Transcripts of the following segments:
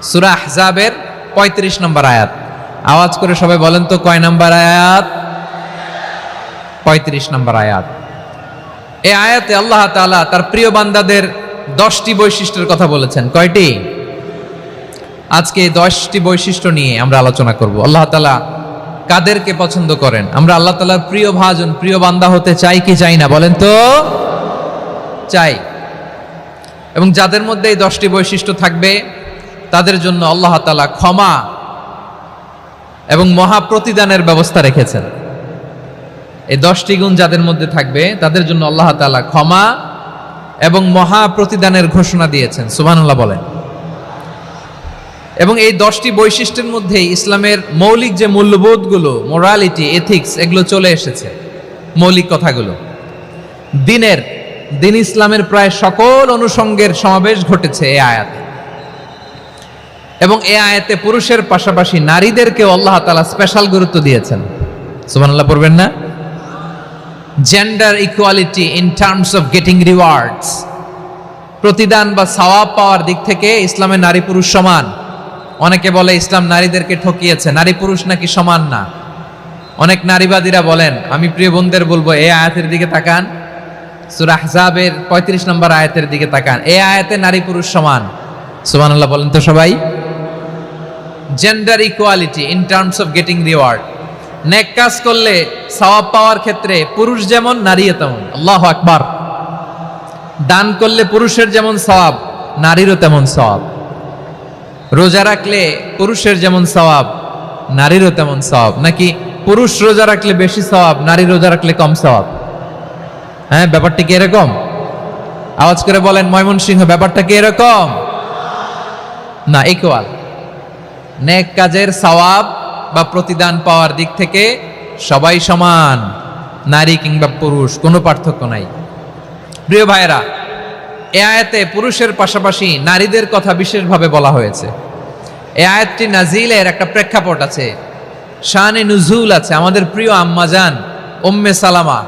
সূরা আহজাবের ৩৫ নম্বর আয়াত। আওয়াজ করে সবাই বলেন তো কয় নম্বর আয়াত? ৩৫ নম্বর আয়াত। এই আয়াতে আল্লাহ তাআলা তার প্রিয় বান্দাদের 10টি বৈশিষ্ট্যের কথা বলেছেন। কয়টি? আজকে 10টি বৈশিষ্ট্য নিয়ে আমরা আলোচনা করব। আল্লাহ তাআলা কাদেরকে পছন্দ করেন? আমরা আল্লাহ তাআলার প্রিয় ভাজন, প্রিয় বান্দা হতে চাই কি চাই না? বলেন তো। চাই। এবং যাদের মধ্যে এই 10টি বৈশিষ্ট্য থাকবে তাদের জন্য আল্লাহ তাআলা ক্ষমা এবং মহা প্রতিদানের ব্যবস্থা রেখেছেন। এই 10টি গুণ যাদের মধ্যে থাকবে তাদের জন্য আল্লাহ তাআলা ক্ষমা এবং মহা প্রতিদানের ঘোষণা দিয়েছেন। সুবহানাল্লাহ বলেন। এবং এই 10টি বৈশিষ্ট্যের মধ্যে ইসলামের মৌলিক যে মূল্যবোধগুলো, মোরালিটি, এথিক্স, এগুলো চলে এসেছে। মৌলিক কথাগুলো দিন ইসলামের প্রায় সকল অনুষঙ্গের সমাবেশ ঘটেছে এই আয়াতে। এবং এই আয়াতে পুরুষের পাশাপাশি নারীদেরকেও আল্লাহ তাআলা স্পেশাল গুরুত্ব দিয়েছেন। সুবহানাল্লাহ পড়বেন না? Gender equality in terms of getting rewards, প্রতিদান বা সওয়াব পাওয়ার দিক থেকে ইসলামে নারী পুরুষ সমান। অনেকে বলে ইসলাম নারীদেরকে ঠকিয়েছে, নারী পুরুষ নাকি সমান না। অনেক নারীবাদীরা বলেন, আমি প্রিয় বোনদের বলবো এই আয়াতের দিকে তাকান, সূরা আহজাবের 35 নম্বর আয়াতের দিকে তাকান। এই আয়াতে নারী পুরুষ সমান। সুবহানাল্লাহ বলেন তো সবাই। Gender equality in terms of getting reward, নেক কাজ করলে সওয়াব পাওয়ার ক্ষেত্রে পুরুষ যেমন নারীও তেমন। আল্লাহু আকবার। দান করলে পুরুষের যেমন সওয়াব নারীরও তেমন সওয়াব। রোজা রাখলে পুরুষের যেমন সওয়াব নারীরও তেমন সওয়াব। নাকি পুরুষ রোজা রাখলে বেশি সওয়াব, নারী রোজা রাখলে কম সওয়াব? হ্যাঁ, ব্যাপারটা কি এরকম? আওয়াজ করে বলেন ময়মনসিংহ, ব্যাপারটা কি এরকম? না, ইকুয়াল। নেক কাজের সওয়াব বা প্রতিদান পাওয়ার দিক থেকে সবাই সমান, নারী কিংবা পুরুষ, কোনো পার্থক্য নাই। প্রিয় ভাইয়েরা, এই আয়াতে পুরুষের পাশাপাশি নারীদের কথা বিশেষভাবে বলা হয়েছে। এই আয়াতটি নাজিলের একটা প্রেক্ষাপট আছে, শানে নুজুল আছে। আমাদের প্রিয় আম্মাজান উম্মে সালামা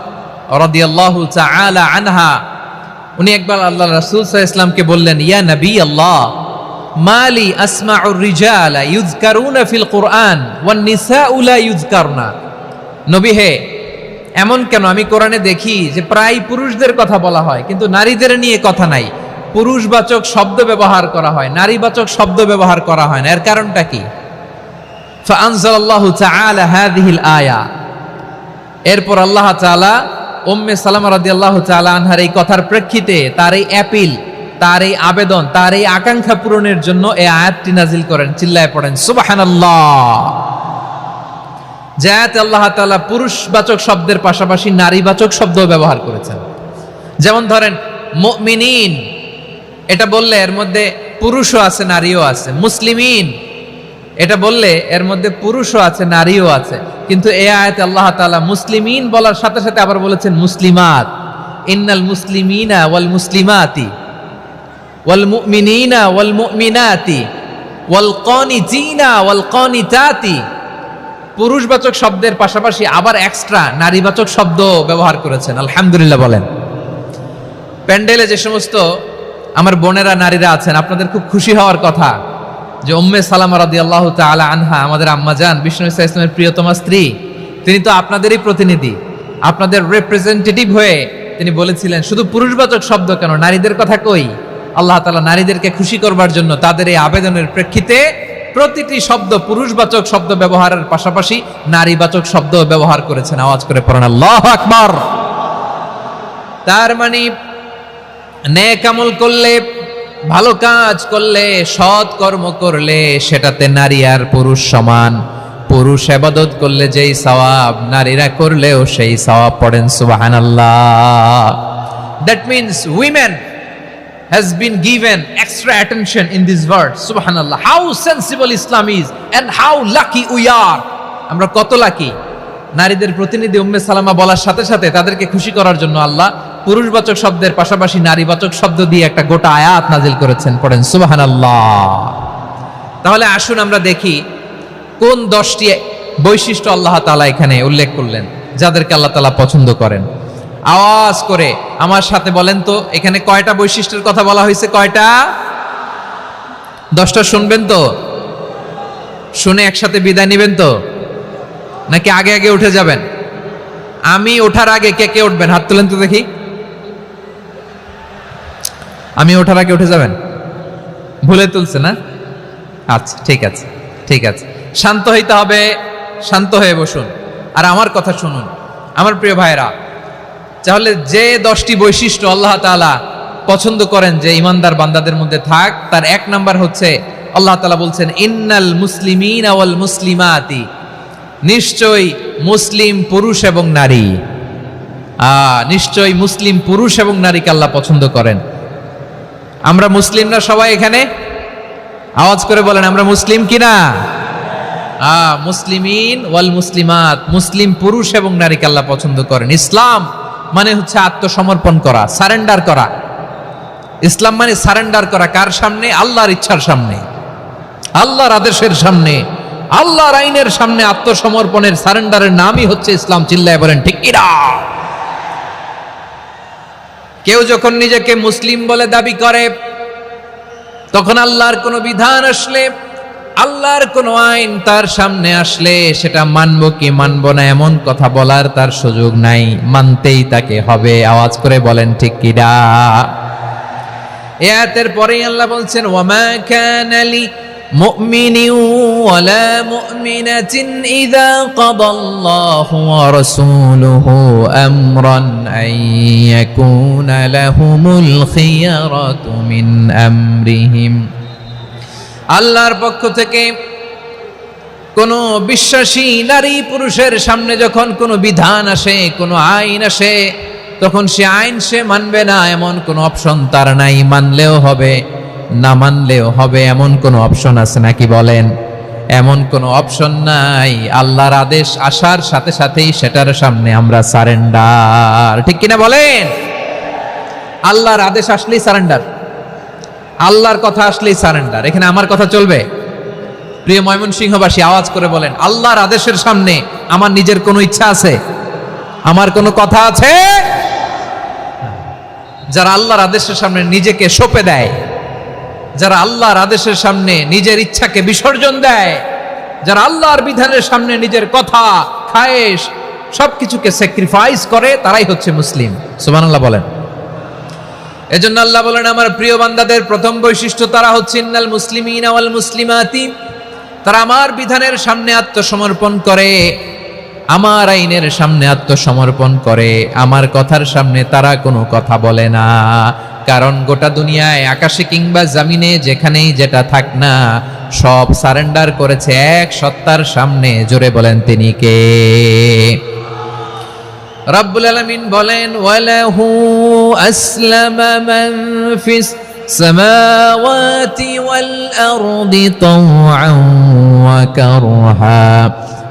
রাদিয়াল্লাহু তাআলা আনহা, উনি একবার আল্লাহ রাসূল সাল্লাল্লাহু আলাইহি ওয়াসাল্লামকে বললেন, ইয়া নবী আল্লাহ, মালি আসমাউর রিজালা ইউযকারুনা ফিল কুরআন ওয়ান নিসাউ লা ইউযকারনা। নবী হে, এমন কেন আমি কোরআনে দেখি যে প্রায় পুরুষদের কথা বলা হয় কিন্তু নারীদের নিয়ে কথা নাই। পুরুষবাচক শব্দ ব্যবহার করা হয়, নারীবাচক শব্দ ব্যবহার করা হয় না। এর কারণটা কি? ফাআনজালাল্লাহু তাআলা হাযিহিল আয়া। এরপর আল্লাহ তাআলা উম্মে সালামা রাদিয়াল্লাহু তাআলা আনহার এই কথার প্রেক্ষিতে, তার এই অ্যাপিল, তার এই আবেদন, তার এই আকাঙ্ক্ষা পূরণের জন্য এই আয়াতটি নাজিল করেন। চিল্লায় পড়েন সুবহানাল্লাহ। যে আয়াতে আল্লাহ তাআলা পুরুষবাচক শব্দের পাশাপাশি নারীবাচক শব্দ ব্যবহার করেছেন। যেমন ধরেন মুমিনিন, এটা বললে এর মধ্যে পুরুষও আছে নারীও আছে। মুসলিমিন, এটা বললে এর মধ্যে পুরুষও আছে নারীও আছে। কিন্তু এই আয়াতে আল্লাহ তাআলা মুসলিমিন বলার সাথে সাথে আবার বলেছেন মুসলিমাত। ইন্নাল মুসলিমিনা ওয়াল মুসলিমাতি ওয়াল মুমিনিনা ওয়াল মুমিনাতি ওয়াল কানিতিনা ওয়াল কানিতাতি। পুরুষবাচক শব্দের পাশাপাশি আবার এক্সট্রা নারীবাচক শব্দ ব্যবহার করেছেন। আলহামদুলিল্লাহ বলেন। প্যান্ডেলে যে সমস্ত আমার বোনেরা নারীরা আছেন, আপনাদের খুব খুশি হওয়ার কথা যে উম্মে সালামা রাদিয়াল্লাহু তাআলা আনহা, আমাদের আম্মাজান বিষ্ণু ইসা ইসলামের প্রিয়তমা স্ত্রী, তিনি তো আপনাদেরই প্রতিনিধি, আপনাদের রিপ্রেজেন্টেটিভ হয়ে তিনি বলেছিলেন শুধু পুরুষবাচক শব্দ কেন, নারীদের কথা কই। আল্লাহ তাআলা নারীদেরকে খুশি করবার জন্য তাদের এই আবেদনের প্রেক্ষিতে প্রতিটি শব্দ পুরুষবাচক শব্দ ব্যবহারের পাশাপাশি নারীবাচক শব্দ ব্যবহার করেছেন। আওয়াজ করে পড়েন আল্লাহু আকবার। তার মানে নেক আমল করলে, ভালো কাজ করলে, সৎ কর্ম করলে সেটাতে নারী আর পুরুষ সমান। পুরুষ ইবাদত করলে যেই সওয়াব, নারীরা করলেও সেই সওয়াব। পড়েন সুবহানাল্লাহ। That means women has been given extra attention in this verse. Subhanallah, how sensible Islam is and how lucky we are. আমরা কত লাকি। নারীদের প্রতিনিধি উম্মে সালামা বলার সাথে সাথে তাদেরকে খুশি করার জন্য আল্লাহ পুরুষবাচক শব্দের পাশাপাশি নারীবাচক শব্দ দিয়ে একটা গোটা আয়াত নাজিল করেছেন। পড়েন সুবহানাল্লাহ। তাহলে আসুন আমরা দেখি কোন 10টি বৈশিষ্ট্য আল্লাহ তাআলা এখানে উল্লেখ করলেন যাদেরকে আল্লাহ তাআলা পছন্দ করেন। আওয়াজ করে আমার সাথে বলেন তো, এখানে কয়টা বৈশিষ্ট্যের কথা বলা হয়েছে? কয়টা? 10টা শুনবেন তো? শুনে একসাথে বিদায় নেবেন তো, নাকি আগে আগে উঠে যাবেন? আমি ওঠার আগে কে কে উঠবেন? হাত তুলেন তো দেখি। আমি ওঠার আগে উঠে যাবেন? ভুলে তুলছে না? আচ্ছা, ঠিক আছে, ঠিক আছে। শান্ত হইতে হবে, শান্ত হয়ে বসুন আর আমার কথা শুনুন আমার প্রিয় ভাইরা। তাহলে যে 10টি বৈশিষ্ট্য আল্লাহ তাআলা পছন্দ করেন যে ইমানদার বান্দাদের মধ্যে থাক, তার 1 নাম্বার হচ্ছে আল্লাহ তাআলা বলছেন ইন্নাল মুসলিমিনা ওয়াল মুসলিমাতি, নিশ্চয়ই মুসলিম পুরুষ এবং নারী, নিশ্চয়ই মুসলিম পুরুষ এবং নারীকে আল্লাহ পছন্দ করেন। আমরা মুসলিমরা সবাই এখানে? আওয়াজ করে বলেন আমরা মুসলিম কিনা? মুসলিমিন ওয়াল মুসলিমাত, মুসলিম পুরুষ এবং নারীকে আল্লাহ পছন্দ করেন। ইসলাম মানে হচ্ছে আত্মসমর্পণ করা, সারেন্ডার করা। ইসলাম মানে সারেন্ডার করা কার সামনে? আল্লাহর ইচ্ছার সামনে, আল্লাহর আদেশের সামনে, আল্লাহর আইনের সামনে আত্মসমর্পণের সারেন্ডারের নামই হচ্ছে ইসলাম। চিল্লায় বলেন ঠিক কিনা? কেউ যখন নিজেকে মুসলিম বলে দাবি করে, তখন আল্লাহর কোনো বিধান আসলে, আল্লাহর কোনো আইন তার সামনে আসলে সেটা মানবো কি মানবো না এমন কথা বলার তার সুযোগ নাই, মানতেই তাকে হবে। আওয়াজ করে বলেন ঠিক কিনা? এই আয়াতের পরেই আল্লাহ বলছেন ওয়ামা কানা লি মুমিনিন ওয়ালা মুমিনাতিন ইযা কাদাল্লাহু ওয়া রাসূলুহু আমরান আন ইয়াকুনা লাহুমুল খিয়ারাতু মিন আমরিহিম। আল্লাহর পক্ষ থেকে কোনো বিশ্বাসী নারী পুরুষের সামনে যখন কোনো বিধান আসে, কোনো আইন আসে, তখন সে আইন সে মানবে না এমন কোনো অপশন তার নাই। মানলেও হবে, না মানলেও হবে এমন কোনো অপশন আছে নাকি বলেন? এমন কোনো অপশন নাই। আল্লাহর আদেশ আসার সাথে সাথেই সেটার সামনে আমরা সারেন্ডার। ঠিক কিনা বলেন? আল্লাহর আদেশ আসলেই সারেন্ডার, আল্লাহর কথা আসলেই সারেন্ডার। এখানে আমার কথা চলবে? প্রিয় ময়মনসিংহবাসী আওয়াজ করে বলেন আল্লাহর আদেশের সামনে আমার নিজের কোনো ইচ্ছা আছে? আমার কোনো কথা আছে? যারা আল্লাহর আদেশের সামনে নিজেকে সঁপে দেয়, যারা আল্লাহর আদেশের সামনে নিজের ইচ্ছাকে বিসর্জন দেয়, যারা আল্লাহর বিধানের সামনে নিজের কথা, খায়েশ সবকিছুকে স্যাক্রিফাইস করে, তারাই হচ্ছে মুসলিম। সুবহানাল্লাহ বলেন। এজন্য আল্লাহ বলেন আমার প্রিয় বান্দাদের প্রথম বৈশিষ্ট্য তারা হচ্ছে ইন্নাল মুসলিমিনা ওয়াল মুসলিমাতি, তারা আমার বিধানের সামনে আত্মসমর্পণ করে, আমার আইনের সামনে আত্মসমর্পণ করে, আমার কথার সামনে তারা কোনো কথা বলে না। কারণ গোটা দুনিয়ায় আকাশে কিংবা জমিনে যেখানেই যেটা থাক না, সব সারেন্ডার করেছে এক সত্তার সামনে। জোরে বলেন তিনি কে? রব্বুল আলামিন বলেন ওয়ালাহু আসলামা মান ফিস সামাওয়াতি ওয়াল আরদি তাওআন ওয়া কারহা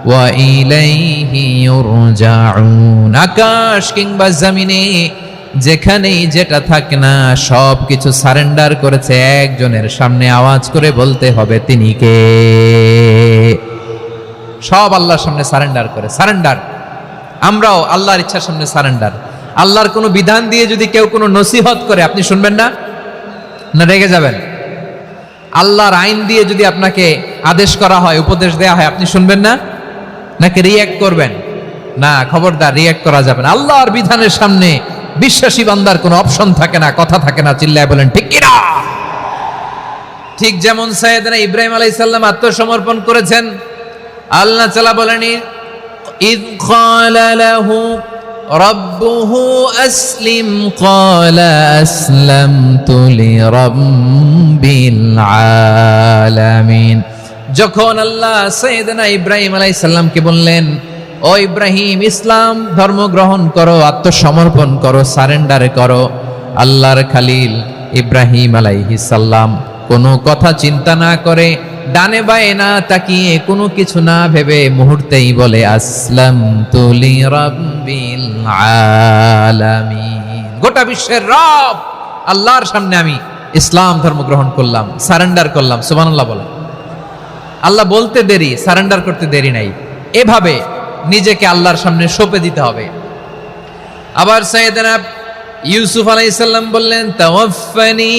ওয়া ইলাইহি ইউরজাউন। আকাশ কিংবা জমিনে যেখানেই যেটা থাকে না, সব কিছু সারেন্ডার করেছে একজনের সামনে। আওয়াজ করে বলতে হবে তিনি কে? সব আল্লাহর সামনে সারেন্ডার করে। সারেন্ডার। আমরাও আল্লাহর ইচ্ছার সামনে সারেন্ডার। আল্লাহর কোনো বিধান দিয়ে যদি কেউ কোনো নসিহত করে, আপনি শুনবেন না? না রেগে যাবেন? আল্লাহর আইন দিয়ে যদি আপনাকে আদেশ করা হয়, উপদেশ দেয়া হয়, আপনি শুনবেন না? নাকি রিয়্যাক্ট করবেন? না, খবরদার, রিয়্যাক্ট করা যাবে না। আল্লাহর বিধানের সামনে বিশ্বাসী বান্দার কোনো অপশন থাকে না, কথা থাকে না। চিল্লায় বলেন ঠিক কিনা? ঠিক যেমন সাইয়েদনা ইব্রাহিম আলাইহিস সালাম আত্মসমর্পণ করেছেন। আল্লাহ তাআলা বলেন ইয ক্বালা লাহু রাব্বুহু আসলিম ক্বালা আসলামতু লিরাব্বিল আলামিন। যখন আল্লাহ সাইয়েদনা ইব্রাহিম আলাইহিস সালামকে বললেন ও ইব্রাহিম ইসলাম ধর্ম গ্রহণ করো, আত্মসমর্পণ করো, সারেন্ডার করো, আল্লাহর খালিল ইব্রাহিম আলাইহিস সালাম কোনো কথা চিন্তা না করে, ডানে বায়ে না তাকিয়ে, কোনো কিছু না ভেবে মুহূর্তেই বলে আসলামতু লিরাব্বিল আলামিন। গোটা বিশ্বের রব আল্লাহর সামনে আমি ইসলাম ধর্ম গ্রহণ করলাম, সারেন্ডার করলাম। সুবহানাল্লাহ বলেন। আল্লাহ বলতে দেরি, সারেন্ডার করতে দেরি নাই। এভাবে নিজেকে আল্লাহর সামনে সঁপে দিতে হবে। আবার সাইয়েদনা ইউসুফ আলাইহিস সালাম বললেন তাওয়াফানি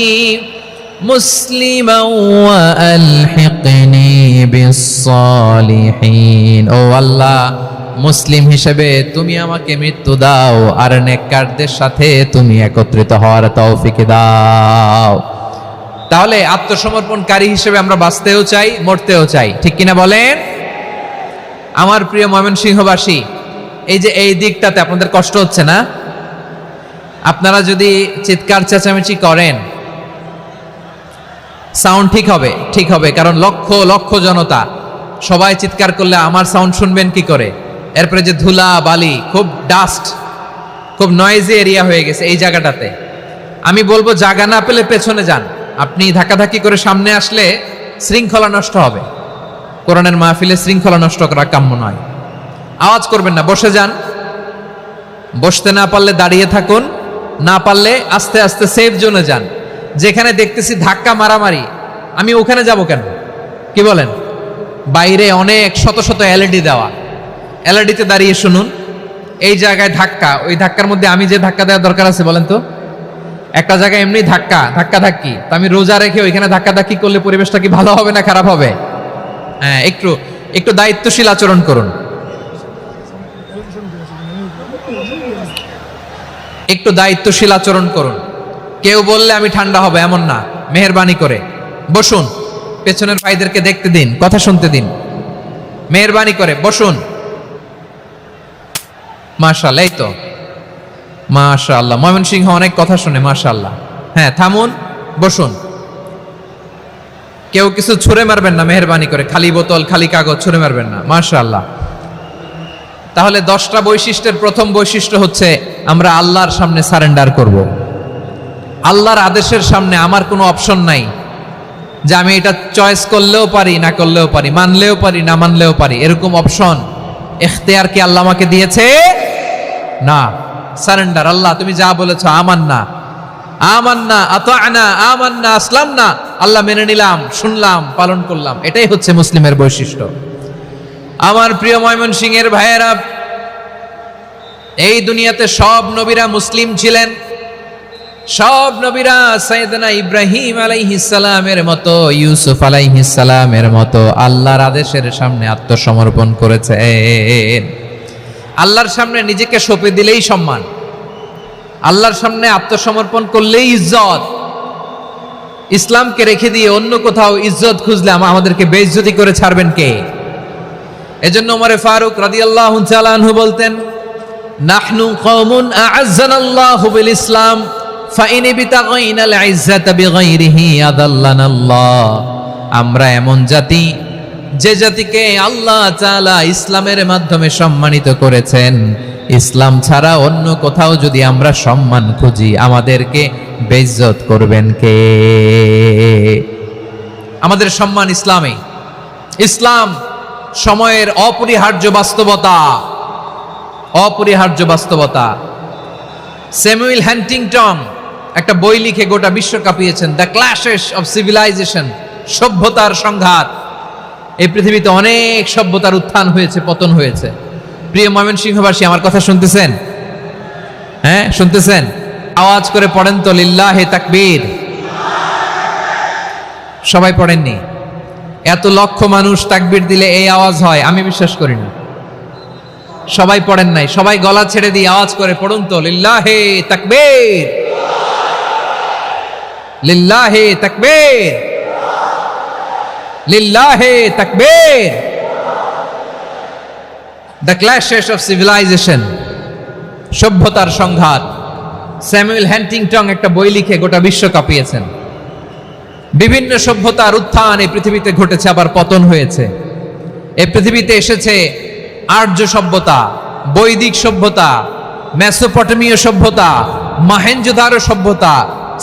মুসলিমান ওয়া আলহিকনি বিস-সালিহিন। ও আল্লাহ, মুসলিম হিসেবে তুমি আমাকে মৃত্যু দাও, আর নেককারদের সাথে তুমি একত্রিত হওয়ার তৌফিক দাও। তাহলে আত্মসমর্পণকারী হিসেবে আমরা বাঁচতেও চাই, মরতেও চাই, ঠিক কিনা বলেন? আমার প্রিয় ময়মনসিংহবাসী, এই যে এই দিকটাতে আপনাদের কষ্ট হচ্ছে না? আপনারা যদি চিৎকার চেঁচামেচি করেন, সাউন্ড ঠিক হবে, ঠিক হবে, কারণ লক্ষ লক্ষ জনতা, সবাই চিৎকার করলে আমার সাউন্ড শুনবেন কি করে? এরপরে যে ধুলা বালি, খুব ডাস্ট, খুব নয়েজি এরিয়া হয়ে গেছে এই জায়গাটাতে। আমি বলবো জায়গা না পেলে পেছনে যান। আপনি ধাক্কাধাক্কি করে সামনে আসলে শৃঙ্খলা নষ্ট হবে। কোরআনের মাহফিলে শৃঙ্খলা নষ্ট করা কাম্য নয়। আওয়াজ করবেন না, বসে যান। বসতে না পারলে দাঁড়িয়ে থাকুন, না পারলে আস্তে আস্তে সেফ জোনে যান। যেখানে দেখতেছি ধাক্কা মারামারি, আমি ওখানে যাব কেন? কি বলেন? বাইরে অনেক শত শত এলইডি দেওয়া, এলইডিতে দাঁড়িয়ে শুনুন। এই জায়গায় ধাক্কা, ওই ধাক্কার মধ্যে আমি যে ধাক্কা দেওয়ার দরকার আছে বলেন তো? একটা জায়গায় এমনি ধাক্কা ধাক্কি, তো আমি রোজা রেখে ওইখানে ধাক্কি করলে পরিবেশটা কি ভালো হবে না খারাপ হবে? হ্যাঁ, একটু একটু দায়িত্বশীল আচরণ করুন, একটু দায়িত্বশীল আচরণ করুন। কেউ বললে আমি ঠান্ডা হবে এমন না, মেহেরবানি করে বসুন। পেছনের ভাইদেরকে দেখতে দিন, কথা শুনতে দিন, মেহেরবানি করে বসুন। মাশাআল্লাহ, এই তো মাশাআল্লাহ, ময়মনসিংহ অনেক কথা শুনে, মাশাআল্লাহ। হ্যাঁ, থামুন, বসুন। কেউ কিছু ছুঁড়ে মারবেন না, মেহেরবানি করে, খালি বোতল খালি কাগজ ছুঁড়ে মারবেন না, মাশাআল্লাহ। তাহলে 10টা বৈশিষ্ট্যের প্রথম বৈশিষ্ট্য হচ্ছে আমরা আল্লাহর সামনে সারেন্ডার করব। আল্লাহর আদেশের সামনে আমার কোনো অপশন নাই যে আমি এটা চয়েস করলেও পারি, না করলেও পারি, মানলেও পারি, না মানলেও পারি, এরকম অপশন ইখতিয়ার কি আল্লাহ আমাকে দিয়েছে? না। সারেন্ডার, আল্লাহ তুমি যা বলেছো, আমান্না আমান্না আতা'না আমান্না আসলামনা, আল্লাহ মেনে নিলাম, শুনলাম, পালন করলাম। এটাই হচ্ছে মুসলিমের বৈশিষ্ট্য। আমার প্রিয় ময়মনসিংহের ভাইয়েরা, এই দুনিয়াতে সব নবীরা মুসলিম ছিলেন। সব নবীরা সাইয়েদনা ইব্রাহিম আলাইহিস সালামের মতো, ইউসুফ আলাইহিস সালামের মতো আল্লাহর আদেশের সামনে আত্মসমর্পণ করেছেন। আল্লাহর সামনে নিজেকে সঁপে দিলেই সম্মান, আল্লাহর সামনে আত্মসমর্পণ করলেই ইজ্জত। ইসলামকে রেখে দিয়ে অন্য কোথাও ইজ্জত খুঁজলে আমাদেরকে বেইজ্জতি করে ছাড়বেন কে? এজন্য ওমরে ফারুক রাদিয়াল্লাহু তাআলা আনহু বলতেন, নাহনু কওমুন আ'আজ্জানাল্লাহু বিল ইসলাম ফাইন বিতাগাইনাল ইজ্জাতা বিগাইরিহি আদাল্লানাল্লাহ। আমরা এমন জাতি, যে জাতিকে আল্লাহ তাআলা ইসলামের মাধ্যমে সম্মানিত করেছেন। ইসলাম ছাড়া অন্য কোথাও যদি আমরা সম্মান খুঁজি, আমাদেরকে বেইজ্জত করবেন কে? আমাদের সম্মান ইসলামে। ইসলাম সময়ের অপরিহার্য বাস্তবতা, অপরিহার্য বাস্তবতা। স্যামুয়েল হ্যান্টিংটন একটা বই লিখে গোটা বিশ্ব কাঁপিয়েছেন, দ্য ক্ল্যাশেস অফ সিভিলাইজেশন, সভ্যতার সংঘাত। এই পৃথিবীতে অনেক সভ্যতার উত্থান হয়েছে, পতন হয়েছে। প্রিয় ময়মনসিংহবাসী, আমার কথা শুনতেছেন? হ্যাঁ, শুনতেছেন? আওয়াজ করে পড়েন তো, লিল্লাহে তাকবীর। সবাই পড়েননি? এত লক্ষ মানুষ তাকবীর দিলে এই আওয়াজ হয়? আমি বিশ্বাস করি না। সবাই পড়েন নাই, সবাই গলা ছেড়ে দিয়ে আওয়াজ করে পড়ুন তো, লিল্লাহে তাকবীর, লিল্লাহে তাকবীর, লিল্লাহে তাকবীর। দ্য ক্ল্যাশেস অফ সিভিলাইজেশন, সভ্যতার সংঘাত। স্যামুয়েল হ্যান্টিংটন একটা বই লিখে গোটা বিশ্ব কাঁপিয়েছেন। বিভিন্ন সভ্যতার উত্থান এই পৃথিবীতে ঘটেছে, আবার পতন হয়েছে। এই পৃথিবীতে এসেছে আর্য সভ্যতা, বৈদিক সভ্যতা, মেসোপটেমীয় সভ্যতা, মহেঞ্জোদারো সভ্যতা,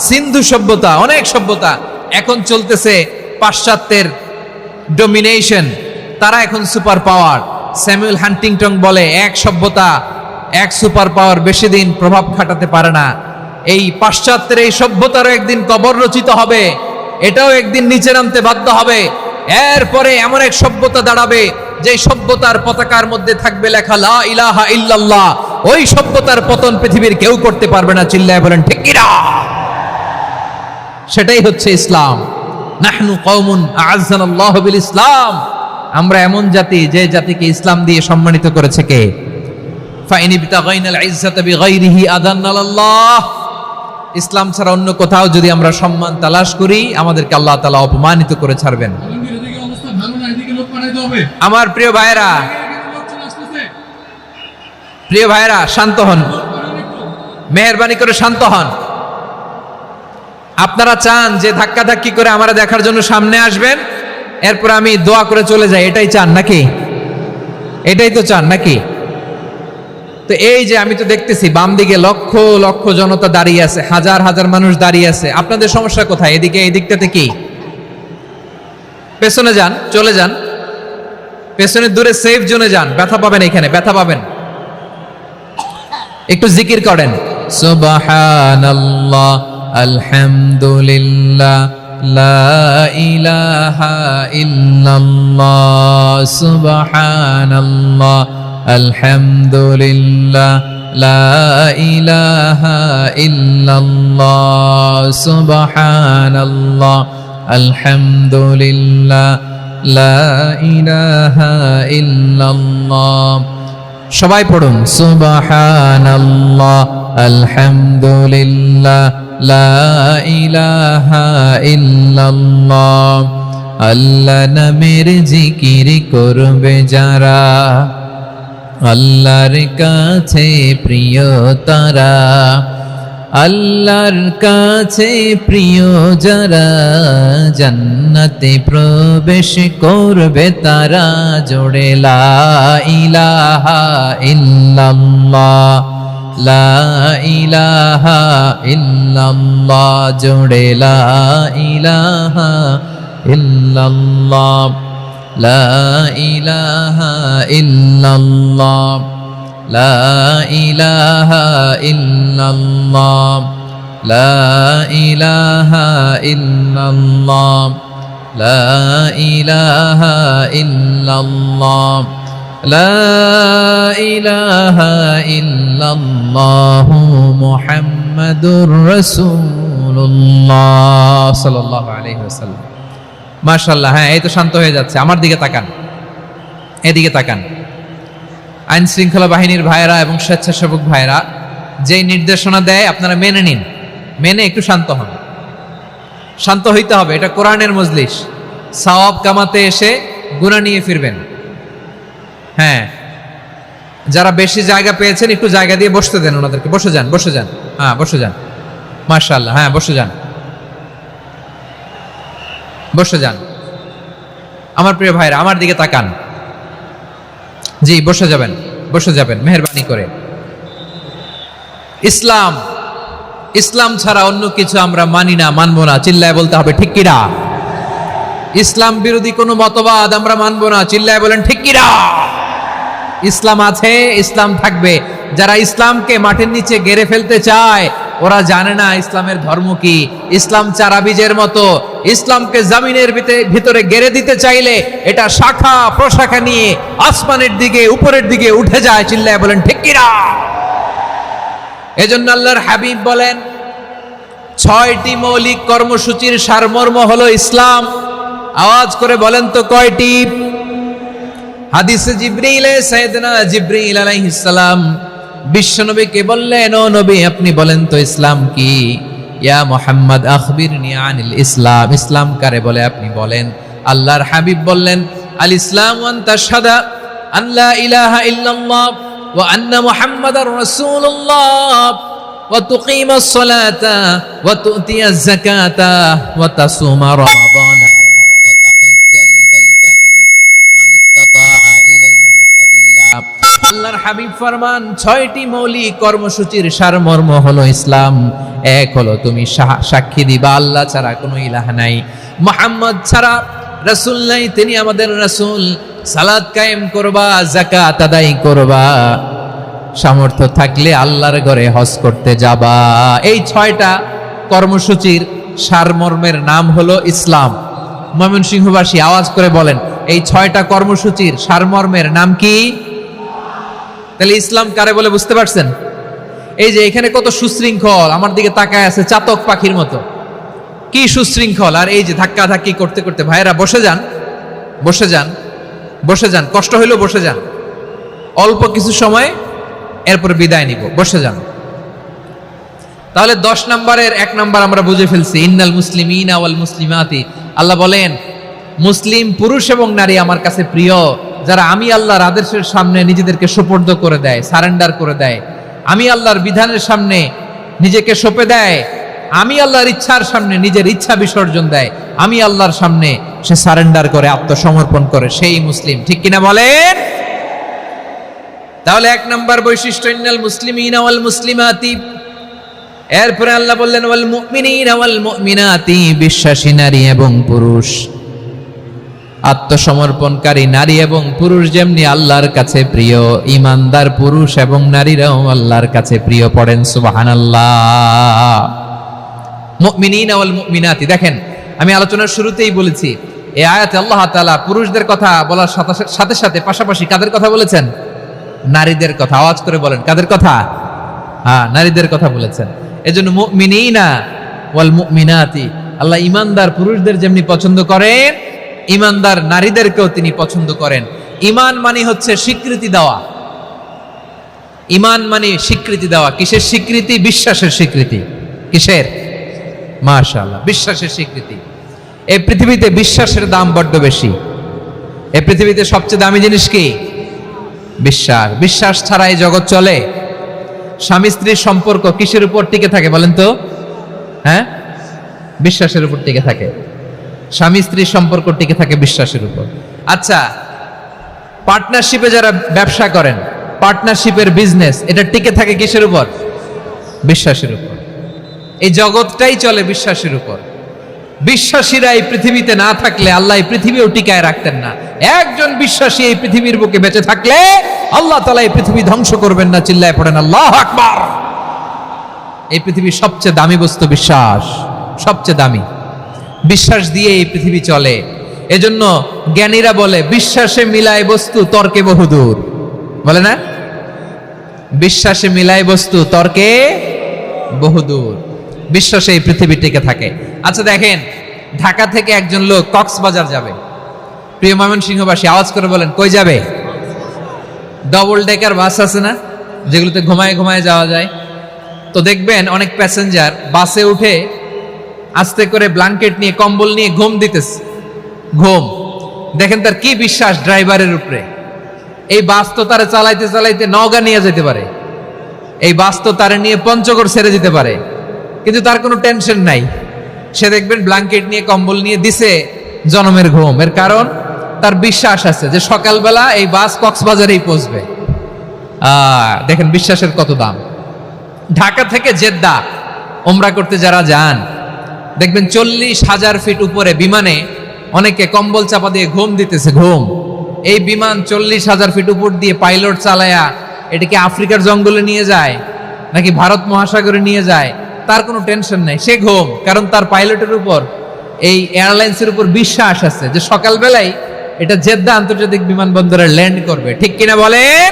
সিন্ধু সভ্যতা, অনেক সভ্যতা। এখন চলতেছে পাশ্চাত্যের ডমিনেশন, তারা এখন সুপার পাওয়ার। স্যামুয়েল হ্যান্টিংটন বলে, এক সভ্যতা, এক সুপার পাওয়ার বেশি দিন প্রভাব খাটাতে পারে না। এই পাশ্চাত্যের এই সভ্যতারও একদিন কবর রচিত হবে, এটাও একদিন নিচে নামতে বাধ্য হবে। এরপরে এমন এক সভ্যতা দাঁড়াবে, যে সভ্যতার পতাকার মধ্যে থাকবে লেখা লা ইলাহা ইল্লাল্লাহ। ওই সভ্যতার পতন পৃথিবীর কেউ করতে পারবে না। চিল্লায় বলেন ঠিক কিনা? সেটাই হচ্ছে ইসলাম। নাহনু কওমুন আ'আজ্জানাল্লাহু বিল ইসলাম, আমরা এমন জাতি যে জাতিকে ইসলাম দিয়ে সম্মানিত করেছে কে? ফাইন ইবতাগাইনাল ইজ্জাতা বিগাইরিহি আদান্নাল্লাহ, ইসলাম ছাড়া অন্য কোথাও যদি আমরা সম্মান তালাশ করি আমাদেরকে আল্লাহ তাআলা অপমানিত করে ছাড়বেন। আমার প্রিয় ভাইরা, প্রিয় ভাইরা শান্ত হন, মেহেরবানি করে শান্ত হন। আপনারা চান যে ধাক্কাধাক্কি করে আমরা দেখার জন্য সামনে আসবেন, এরপর আমি দোয়া করে চলে যাই, এটাই চান নাকি? এটাই তো চান নাকি? তো এই যে আমি তো দেখতেছি বাম দিকে লক্ষ লক্ষ জনতা দাঁড়িয়ে আছে, হাজার হাজার মানুষ দাঁড়িয়ে আছে, আপনাদের সমস্যা কোথায়? এদিকে এই দিকটাতে কি? পেছনে যান, চলে যান, পেছনে দূরে সেফ জোনে যান, ব্যথা পাবেন, এখানে ব্যথা পাবেন। একটু জিকির করেন, সুবহানাল্লাহ আলহামদুলিল্লাহ লা ইলাহা ইল্লাল্লাহ, সুবহানাল্লাহ আলহামদুলিল্লাহ লা ইলাহা ইল্লাল্লাহ, সুবহানাল্লাহ আলহামদুলিল্লাহ লা ইলাহা ইল্লাল্লাহ। সবাই পড়ুন, সুবহানাল্লাহ আলহামদুলিল্লাহ লা ইলাহা ইল্লাল্লাহ। আল্লাহ নামের জিকির করবে যারা, আল্লাহর কাছে প্রিয় তারা, আল্লাহর কাছে প্রিয় যারা, জান্নাতে প্রবেশ করবে তারা। জোড়ে লা ইলাহা ইল্লাল্লাহ, লা ইলাহা ইল্লাল্লাহ, জোড়ে লা ইলাহা ইল্লাল্লাহ, লা ইলাহা ইল্লাল্লাহ, লা ইলাহা ইল্লাল্লাহ, লা ইলাহা ইল্লাল্লাহ, লা ইলাহা ইল্লাল্লাহ, লা ইলাহা ইল্লাল্লাহ মুহাম্মাদুর রাসূলুল্লাহ সাল্লাল্লাহু আলাইহি ওয়াসাল্লাম। মাশাআল্লাহ। হ্যাঁ, এই তো শান্ত হয়ে যাচ্ছে। আমার দিকে তাকান, এদিকে তাকান। আইন শৃঙ্খলা বাহিনীর ভাইরা এবং স্বেচ্ছাসেবক ভাইরা যেই নির্দেশনা দেয় আপনারা মেনে নিন, মেনে একটু শান্ত হন। শান্ত হইতে হবে, এটা কোরআনের মজলিস। সওয়াব কামাতে এসে গুনাহ নিয়ে ফিরবেন। হ্যাঁ, যারা বেশি জায়গা পেয়েছেন একটু জায়গা দিয়ে বসতে দেন ওনাদেরকে। বসে যান, বসে যান। হ্যাঁ, বসে যান। মাশাআল্লাহ। হ্যাঁ, বসে যান, বসে যান। আমার প্রিয় ভাইরা আমার দিকে তাকান। জি, বসে যাবেন, বসে যাবেন মেহেরবানি করে। ইসলাম, ইসলাম ছাড়া অন্য কিছু আমরা মানি না, মানবো না। চিল্লায় বলতে হবে ঠিক কিনা? ইসলাম বিরোধী কোনো মতবাদ আমরা মানবো না। চিল্লায় বলেন ঠিক কিনা? ইসলাম আছে, ইসলাম থাকবে। যারা ইসলামকে মাটির নিচে গেড়ে ফেলতে চায় ওরা জানে না ইসলামের ধর্ম কি। ইসলাম চারা বীজের মতো, ইসলামকে জমিনের ভিতরে গেড়ে দিতে চাইলে এটা শাখা প্রশাখা নিয়ে আসমানের দিকে, উপরের দিকে উঠে যায়। চিল্লায় বলেন ঠিক কিনা? এজন্য আল্লাহর হাবিব বলেন 6টি মৌলিক কর্মসূচির সারমর্ম হলো ইসলাম। আওয়াজ করে বলেন তো কয়টি? হাদিসে জিবরিলে সাইয়েদনা জিবরিল আলাইহিস সালাম বিশ্বনবীকে বললেন, ও নবী আপনি বলেন তো ইসলাম কি? ইয়া মুহাম্মদ আখবিরনি আনিল ইসলাম, ইসলাম কারে বলে আপনি বলেন। আল্লাহর হাবিব বললেন, আল ইসলাম আন তাশহাদা আন লা ইলাহা ইল্লাল্লাহ ওয়া আন্না মুহাম্মাদার রাসূলুল্লাহ ওয়া তুকিমাস সালাতা ওয়া তুতিয়াজ যাকাতা ওয়া তাসুমা রমাদানা ওয়া তাহুজ্জাল বাইতা মান ইসতাতাআ ইলাইহি সাবিলা। আল্লাহর হাবিব ফরমান 6টি মৌলিক কর্মসূচির সারমর্ম হলো ইসলাম। এক হলো তুমি সাক্ষী দিবা আল্লাহ ছাড়া কোনো ইলাহ নাই, মুহাম্মদ ছাড়া রাসূল নাই, তিনি আমাদের রাসূল। সালাত কায়েম করবা, যাকাত আদায় করবা, সামর্থ্য থাকলে আল্লাহর ঘরে হজ করতে যাবা। এই 6টা কর্মসূচির সারমর্মের নাম হলো ইসলাম। ময়মনসিংহবাসী আওয়াজ করে বলেন, এই 6টা কর্মসূচির সারমর্মের নাম কি? তাহলে ইসলাম কারে বলে বুঝতে পারছেন? এই যে এখানে কত সুশৃঙ্খল, আমার দিকে তাকায় আছে চাতক পাখির মতো। কি সুশৃঙ্খল। আর এই যে ধাক্কা ধাক্কি করতে করতে, ভাইরা বসে যান, বসে যান, বসে যান, কষ্ট হইলেও বসে যান, অল্প কিছু সময়, এরপরে বিদায় নিব, বসে যান। তাহলে 10 নম্বরের 1 নম্বর আমরা বুঝে ফেলছি, ইন্নাল মুসলিমিনা ওয়াল মুসলিমাতি। আল্লাহ বলেন মুসলিম পুরুষ এবং নারী আমার কাছে প্রিয়, যারা আমি আল্লাহর আদেশের সামনে নিজেদেরকে সোপর্দ করে দেয়, সারেন্ডার করে দেয়, আমি আল্লাহর বিধানের সামনে নিজেকে সঁপে দেয়, আমি আল্লাহর ইচ্ছার সামনে নিজের ইচ্ছা বিসর্জন দেয়, আমি আল্লাহর সামনে সে সারেন্ডার করে, আত্মসমর্পণ করে, সেই মুসলিম। ঠিক কিনা বলেন? তাহলে 1 নম্বর বৈশিষ্ট্য ইন্নাল মুসলিমিনা ওয়াল মুসলিমাতি। এরপরে আল্লাহ বললেন ওয়াল মুমিনিনা ওয়াল মুমিনাতি, বিশ্বাসী নারী এবং পুরুষ, আত্মসমর্পণকারী নারী এবং পুরুষ যেমনি আল্লাহর কাছে প্রিয়, ইমানদার পুরুষ এবং নারীরাও আল্লাহর কাছে প্রিয়। পড়েন সুবহানাল্লাহ। মুমিনিনা ওয়াল মুমিনাতি, দেখেন আমি আলোচনার শুরুতেই বলেছি এই আয়াতে আল্লাহ তাআলা পুরুষদের কথা বলার সাথে সাথে পাশাপাশি কাদের কথা বলেছেন? নারীদের কথা। আওয়াজ করে বলেন, কাদের কথা? হ্যাঁ, নারীদের কথা বলেছেন। এজন্য মুমিনিনা ওয়াল মুমিনাতি, আল্লাহ ইমানদার পুরুষদের যেমনি পছন্দ করেন, ইমানদার নারীদেরকেও তিনি পছন্দ করেন। ঈমান মানে হচ্ছে স্বীকৃতি দেওয়া। ঈমান মানে স্বীকৃতি দেওয়া। কিসের স্বীকৃতি? বিশ্বাসের স্বীকৃতি। কিসের? মাশাআল্লাহ, বিশ্বাসের স্বীকৃতি। এই পৃথিবীতে বিশ্বাসের দাম বড্ড বেশি। এই পৃথিবীতে সবচেয়ে দামি জিনিস কি? বিশ্বাস। বিশ্বাস ছাড়া এই জগৎ চলে? স্বামী স্ত্রীর সম্পর্ক কিসের উপর টিকে থাকে বলেন তো? হ্যাঁ, বিশ্বাসের উপর টিকে থাকে। স্বামী স্ত্রীর সম্পর্ক টিকে থাকে বিশ্বাসের উপর। আচ্ছা, পার্টনারশিপে যারা ব্যবসা করেন, পার্টনারশিপের বিজনেস, এটা টিকে থাকে কিসের উপর? বিশ্বাসের উপর। এই জগৎটাই চলে বিশ্বাসের উপর। বিশ্বাসীরা এই পৃথিবীতে না থাকলে আল্লাহ এই পৃথিবীও টিকায় রাখতেন না। একজন বিশ্বাসী এই পৃথিবীর বুকে বেঁচে থাকলে আল্লাহ তাআলা এই পৃথিবী ধ্বংস করবেন না। চিল্লায় পড়েন আল্লাহু আকবার। এই পৃথিবীর সবচেয়ে দামি বস্তু বিশ্বাস, সবচেয়ে দামি। বিশ্বাস দিয়ে এই পৃথিবী চলে। এজন্য জ্ঞানীরা বলে বিশ্বাসে মিলায় বস্তু, তর্কে বহুদূর। বলে না? বিশ্বাসে মিলায় বস্তু, তর্কে বহুদূর। বিশ্বাসে এই পৃথিবী টিকে থাকে। আচ্ছা দেখেন, ঢাকা থেকে একজন লোক কক্সবাজার যাবে। প্রিয় ময়মনসিংহবাসী আওয়াজ করে বলেন, কই যাবে? ডবল ডেকার বাস আছে না, যেগুলোতে ঘুমায় ঘুমায় যাওয়া যায়। তো দেখবেন অনেক প্যাসেঞ্জার বাসে উঠে আস্তে করে ব্ল্যাঙ্কেট নিয়ে, কম্বল নিয়ে ঘুম দিতেছে। ঘুম দেখেন তার কি বিশ্বাস ড্রাইভারের উপরে। এই বাস তো তারা চালাইতে চালাইতে নওগাঁ নিয়ে যেতে পারে, এই বাস তো তারা নিয়ে পঞ্চগড় ছেড়ে দিতে পারে, কিন্তু তার কোনো টেনশন নাই। সে দেখবেন ব্ল্যাঙ্কেট নিয়ে, কম্বল নিয়ে দিছে জনমের ঘুম। এর কারণ তার বিশ্বাস আছে যে সকালবেলা এই বাস কক্সবাজারেই পৌঁছবে। দেখেন বিশ্বাসের কত দাম। ঢাকা থেকে জেদ্দা ওমরা করতে যারা যান, দেখবেন 40,000 ফিট উপরে বিমানে অনেকে কম্বল চাপা দিয়ে ঘুম দিতেছে। ঘুম। এই বিমান 40,000 ফিট উপর দিয়ে পাইলট চালায়া এটাকে আফ্রিকার জঙ্গলে নিয়ে যায় নাকি ভারত মহাসাগরে নিয়ে যায়, তার কোনো টেনশন নাই। সে ঘুম, কারণ তার পাইলটের উপর, এই এয়ারলাইন্সের উপর বিশ্বাস আছে যে সকালবেলায় এটা জেদ্দা আন্তর্জাতিক বিমানবন্দরে ল্যান্ড করবে। ঠিক কিনা বলেন?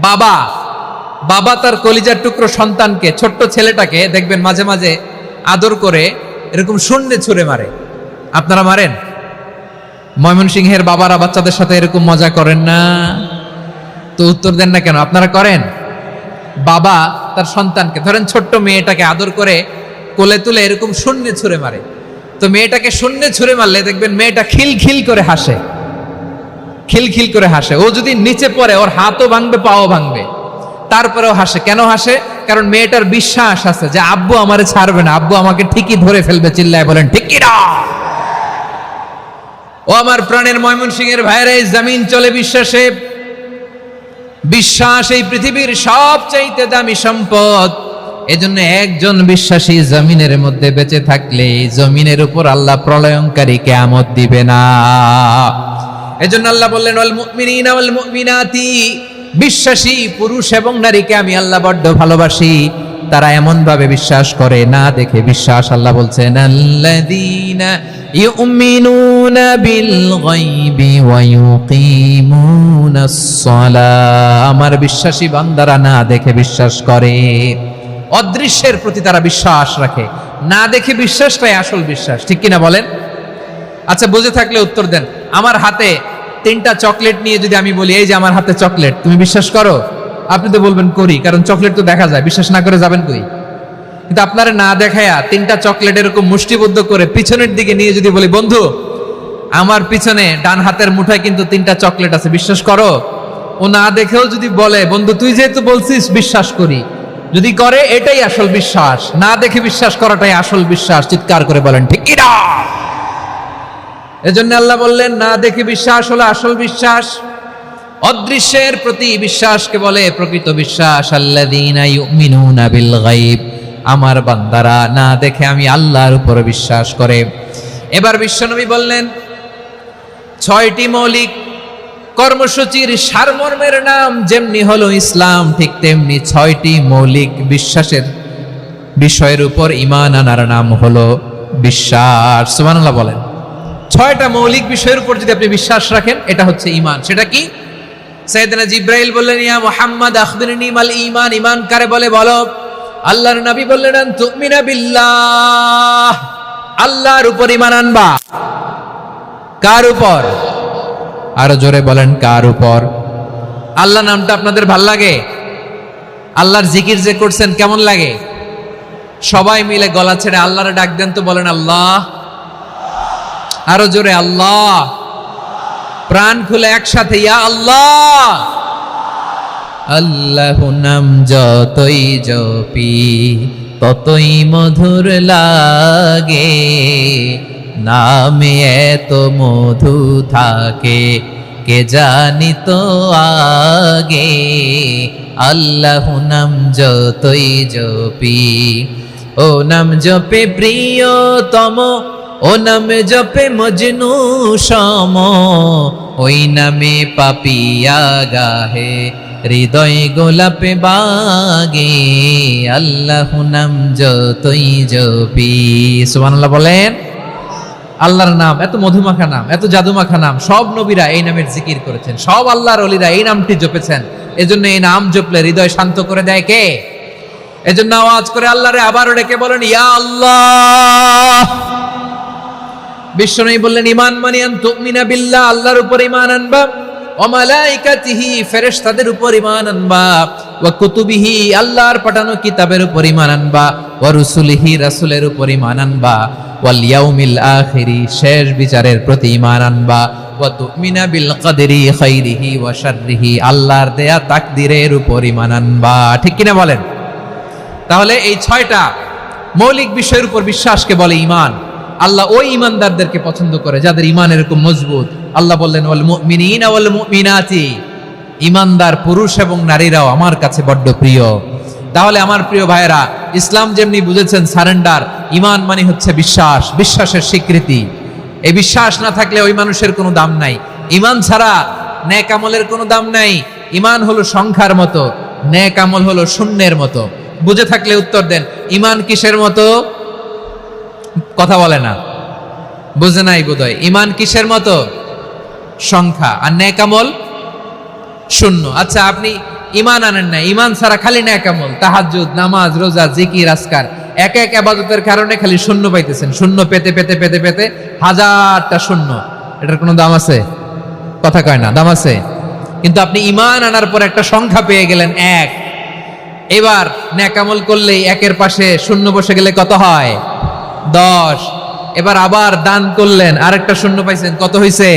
বাবা বাবা তার কলিজার টুকরো সন্তানকে, ছোট্ট ছেলেটাকে দেখবেন মাঝে মাঝে আদর করে এরকম শূন্যে ছুঁড়ে মারে। আপনারা মারেন? ময়মনসিংহের বাবারা বাচ্চাদের সাথে এরকম মজা করেন না? তো উত্তর দেন না কেন? আপনারা করেন? বাবা তার সন্তানকে, ধরেন ছোট্ট মেয়েটাকে আদর করে কোলে তুলে এরকম শূন্যে ছুঁড়ে মারে। তো মেয়েটাকে শূন্যে ছুঁড়ে মারলে দেখবেন মেয়েটা খিলখিল করে হাসে, খিলখিল করে হাসে। ও যদি নিচে পড়ে ওর হাতও ভাঙবে, পাও ভাঙবে, তারপরেও হাসে। কেন হাসে? কারণ মেয়েটার বিশ্বাস আছে যে আব্বু আমারে ছাড়বে না, আব্বু আমাকে ঠিকই ধরে ফেলবে। চিল্লায় বলেন ঠিক কিনা? ও আমার প্রাণের ময়মনসিংহের ভাইরা, এই জমিন চলে বিশ্বাসে। বিশ্বাস এই পৃথিবীর সবচাইতে দামি সম্পদ। এজন্য একজন বিশ্বাসী জমিনের মধ্যে বেঁচে থাকলে জমিনের উপর আল্লাহ প্রলয়ঙ্কারী কিয়ামত দিবে না। এজন্য আল্লাহ বললেন ওয়াল মুমিনিনা ওয়াল মুমিনাতি, বিশ্বাসী পুরুষ এবং নারীকে আমি আল্লাহ বড্ড ভালোবাসি। তারা এমন ভাবে বিশ্বাস করে না দেখে বিশ্বাস। আল্লাহ বলছেন আল্লাযীনা ইউমিনুনা বিল গায়বি ওয়া ইউকিমুনাস সালাহ, আমার বিশ্বাসী বান্দারা না দেখে বিশ্বাস করে, অদৃশ্যের প্রতি তারা বিশ্বাস রাখে। না দেখে বিশ্বাসটাই আসল বিশ্বাস, ঠিক কিনা বলেন? আচ্ছা, বুঝে থাকলে উত্তর দেন। আমার হাতে 3টা চকলেট নিয়ে যদি আমি বলি এই যে আমার হাতে চকলেট, তুমি বিশ্বাস করো? আপনি তো বলবেন করি, কারণ চকলেট তো দেখা যায়, বিশ্বাস না করে যাবেন কই? কিন্তু আপনারা না দেখায়া 3টা চকলেট এরকম মুষ্টিবদ্ধ করে পিছনের দিকে নিয়ে যদি বলি বন্ধু আমার পিছনে ডান হাতের মুঠায় কিন্তু 3টা চকলেট আছে, বিশ্বাস করো? ও না দেখেও যদি বলে বন্ধু তুই যেহেতু বলছিস বিশ্বাস করি, যদি করে এটাই আসল বিশ্বাস, না দেখে বিশ্বাস করাটাই আসল বিশ্বাস। চিৎকার করে বলেন ঠিক কি না? এজন্য আল্লাহ বললেন না দেখে বিশ্বাস হলো আসল বিশ্বাস। অদৃশ্যের প্রতি বিশ্বাসকে বলে প্রকৃত বিশ্বাস। আল্লাযীনা ইউমিনুনা বিল গায়ব, আমার বান্দারা না দেখে আমি আল্লাহর উপর বিশ্বাস করে। এবার বিশ্বনবী বললেন 6টি মৌলিক কর্মসূচির সারমর্মের নাম যেমনি হলো ইসলাম, ঠিক তেমনি 6টি মৌলিক বিশ্বাসের বিষয়ের উপর ঈমান আনার নাম হলো বিশ্বাস। সুবহানাল্লাহ বলেন। 6টা মৌলিক বিষয়ের উপর যদি আপনি বিশ্বাস রাখেন এটা হচ্ছে ঈমান। সেটা কি? সাইয়েদনা জিবরাইল বললেন ইয়া মুহাম্মদ আখবিরনি মাল ঈমান, ঈমান কারে বলে বলো। আল্লাহর নবী বললেন আন তুমিনা বিল্লাহ, আল্লাহর উপর ঈমান আনবা। কার উপর? আরো জোরে বলেন কার উপর? আল্লাহ নামটা আপনাদের ভাল লাগে? আল্লাহর জিকির যে করছেন কেমন লাগে? সবাই মিলে গলা ছেড়ে আল্লাহরে ডাক দেন তো, বলেন আল্লাহ। আরো জোরে আল্লাহ। প্রাণ খুলে একসাথে ইয়া আল্লাহ। আল্লাহ নাম যতই জপি ততই মধুর লাগে, নামে এত মধু থাকে কে জানি তো আগে। আল্লাহ নাম যতই জপি, ও নাম জপে প্রিয়তম, ও নামে জপে মজনু সম, ওই নামে পাপিয়া গাহে হৃদয় গোলাপে বাগে। আল্লাহ নাম যতই জপি। সুবহানাল্লাহ বলেন। আল্লাহর নাম এত মধুমাখা নাম, এত জাদুমাখা নাম, সব নবীরা এই নামের জিকির করেছেন, সব আল্লাহর ওলিরা এই নামটি জপেছেন। এজন্য এই নাম জপলে হৃদয় শান্ত করে দেয় কে? এজন্য আওয়াজ করে আল্লাহরে আবারও ডেকে বলেন ইয়া আল্লাহ। বিশ্বনবী বললেন ঈমান মানে আন তুমিনা বিল্লাহ, আল্লাহর উপর ঈমান আনবা, ওয়া মালাইকাতিহি, ফেরেশতাদের উপর ঈমান আনবা, ওয়া কুতুবিহি, আল্লাহর পাঠানো কিতাবের উপর ঈমান আনবা, ওয়া রুসুলিহি, রাসূলের উপর ঈমান আনবা, ওয়াল ইয়াউমিল আখিরি, শেষ বিচারের প্রতি ঈমান আনবা, ওয়া তুমিনা বিল কদরি খাইরিহি ওয়া শাররিহি, আল্লাহর দেয়া তাকদীরের উপর ঈমান আনবা। ঠিক কিনা বলেন? তাহলে এই 6টা মৌলিক বিষয়ের উপর বিশ্বাসকে বলে ঈমান। আল্লাহ ওই ঈমানদারদেরকে পছন্দ করে যাদের ঈমান এরকম মজবুত। আল্লাহ বললেন ওয়াল মুমিনিনা ওয়াল মুমিনাতি, ঈমানদার পুরুষ এবং নারীরাও আমার কাছে বড্ড প্রিয়। তাহলে আমার প্রিয় ভাইয়েরা, ইসলাম যেমনি বুঝেছেন সারেন্ডার, ঈমান মানে হচ্ছে বিশ্বাস, বিশ্বাসের স্বীকৃতি। এই বিশ্বাস না থাকলে ওই মানুষের কোনো দাম নাই। ঈমান ছাড়া নেক আমলের কোনো দাম নাই। ঈমান হলো সংখ্যার মতো, নেক আমল হলো শূন্যের মতো। বুঝে থাকলে উত্তর দেন, ঈমান কিসের মতো? কথা বলে না, বুঝে নাই বোধহয়। ঈমান কিসের মতো? সংখ্যা। আর নেক আমল শূন্য। আচ্ছা, আপনি ঈমান আনেন না, ঈমান ছাড়া খালি নেক আমল, তাহাজ্জুদ, নামাজ, রোজা, জিকির, আজকার, এক এক ইবাদতের কারণে খালি শূন্য পাইতেছেন। শূন্য পেতে পেতে পেতে পেতে হাজারটা শূন্য। এটার কোনো দাম আছে? কথা কয় না, দাম আছে। কিন্তু আপনি ঈমান আনার পর একটা সংখ্যা পেয়ে গেলেন 1। এবার নেক আমল করলেই একের পাশে শূন্য বসে গেলে কত হয়? 10। এবার আবার দান করলেন, আরেকটা শূন্য পাইছেন, কত হইছে?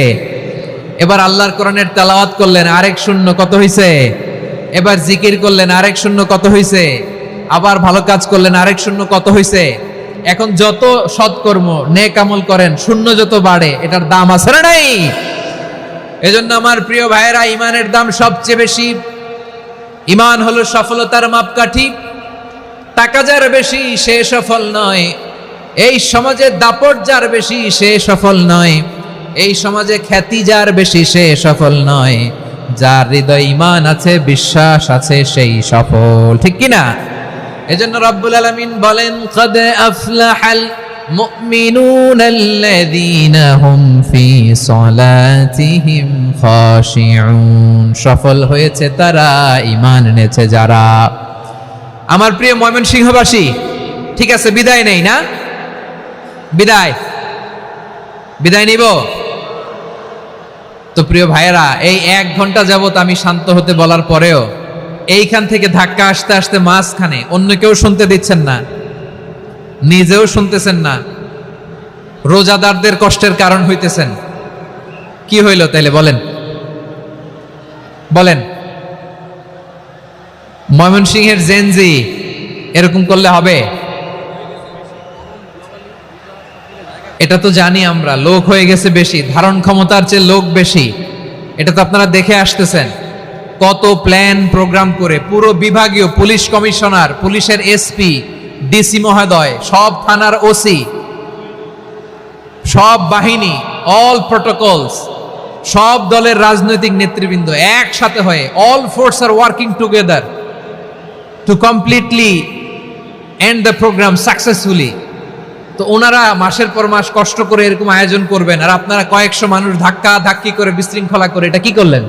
এবার আল্লাহর কোরআনের তেলাওয়াত করলেন, আরেক শূন্য, কত হইছে? এবার জিকির করলেন, আরেক শূন্য, কত হইছে? আবার ভালো কাজ করলেন, আরেক শূন্য, কত হইছে? এখন যত সৎকর্ম নেক আমল করেন, শূন্য যত বাড়ে, এটার দাম আছে না নাই? এজন্য আমার প্রিয় ভাইয়েরা, ঈমানের দাম সবচেয়ে বেশি। ঈমান হলো সফলতার মাপকাঠি। টাকা যার বেশি সে সফল নয়, এই সমাজে দাপট যার বেশি সে সফল নয়, এই সমাজে খ্যাতি যার বেশি সে সফল নয়, যার হৃদয়ে ঈমান আছে, বিশ্বাস আছে, সেই সফল। ঠিক কি না? এজন্য রব্বুল আলামিন বলেন কদ আফলাহাল মুমিনুনাল্লাযীনা হুম ফি সলাতিহিম খাশিউন, সফল হয়েছে তারা, ঈমান এনেছে যারা। আমার প্রিয় ময়মনসিংহবাসী, ঠিক আছে, বিদায় নেই না? বিদায় নিব তো। প্রিয় ভাইয়েরা, এই 1 ঘন্টা যাবত আমি শান্ত হতে বলার পরেও এইখান থেকে ধাক্কা আসতে আসতে মাঝখানে অন্য কেউ শুনতে দিচ্ছেন না, নিজেও শুনতেছেন না, রোজাদারদের কষ্টের কারণ হইতেছেন। কি হইল তাইলে বলেন? ময়মনসিংহের জেনজি এরকম করলে হবে? এটা তো জানি আমরা, লোক হয়ে গেছে বেশি, ধারণ ক্ষমতার চেয়ে লোক বেশি। এটা তো আপনারা দেখে আসতেছেন, কত প্ল্যান প্রোগ্রাম করে পুরো বিভাগীয় পুলিশ কমিশনার, পুলিশের এসপি, ডিসি মহোদয়, সব থানার ওসি, সব বাহিনী, অল প্রোটোকলস, সব দলের রাজনৈতিক নেতৃবৃন্দ একসাথে হয়ে অল ফোর্স আর working together to completely end the programme successfully. তো ওনারা মাসের পর মাস কষ্ট করে এরকম আয়োজন করবেন, আর আপনারা কয়েকশো মানুষ ধাক্কা ধাক্কি করে বিশৃঙ্খলা করে এটা কি করলেন?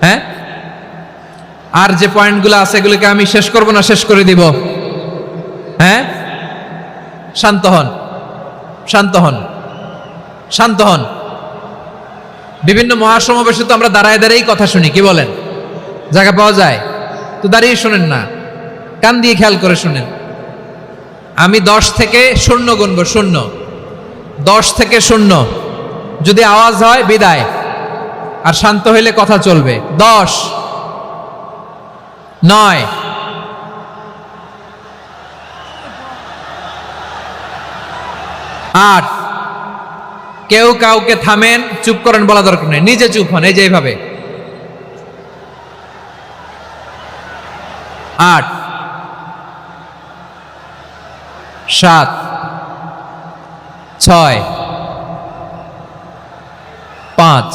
হ্যাঁ, আর যে পয়েন্টগুলো আছে এগুলোকে আমি শেষ করব না শেষ করে দিব? হ্যাঁ, শান্ত হন, শান্ত হন, শান্ত হন। বিভিন্ন মহাসমাবেশে তো আমরা দাঁড়ায় দাঁড়িয়েই কথা শুনি, কি বলেন? জায়গা পাওয়া যায় তো দাঁড়িয়ে শুনেন না, কান দিয়ে খেয়াল করে শুনেন। আমি 10 থেকে 0 গুনব, 0, 10 থেকে 0, যদি আওয়াজ হয় বিদায়, আর শান্ত হইলে কথা চলবে। 10, 9, 8, কেউ কাউকে থামেন, চুপ করেন বলা দরকার নেই, নিজে চুপ হন, এই যে এইভাবে। 8, 7, 6, 5,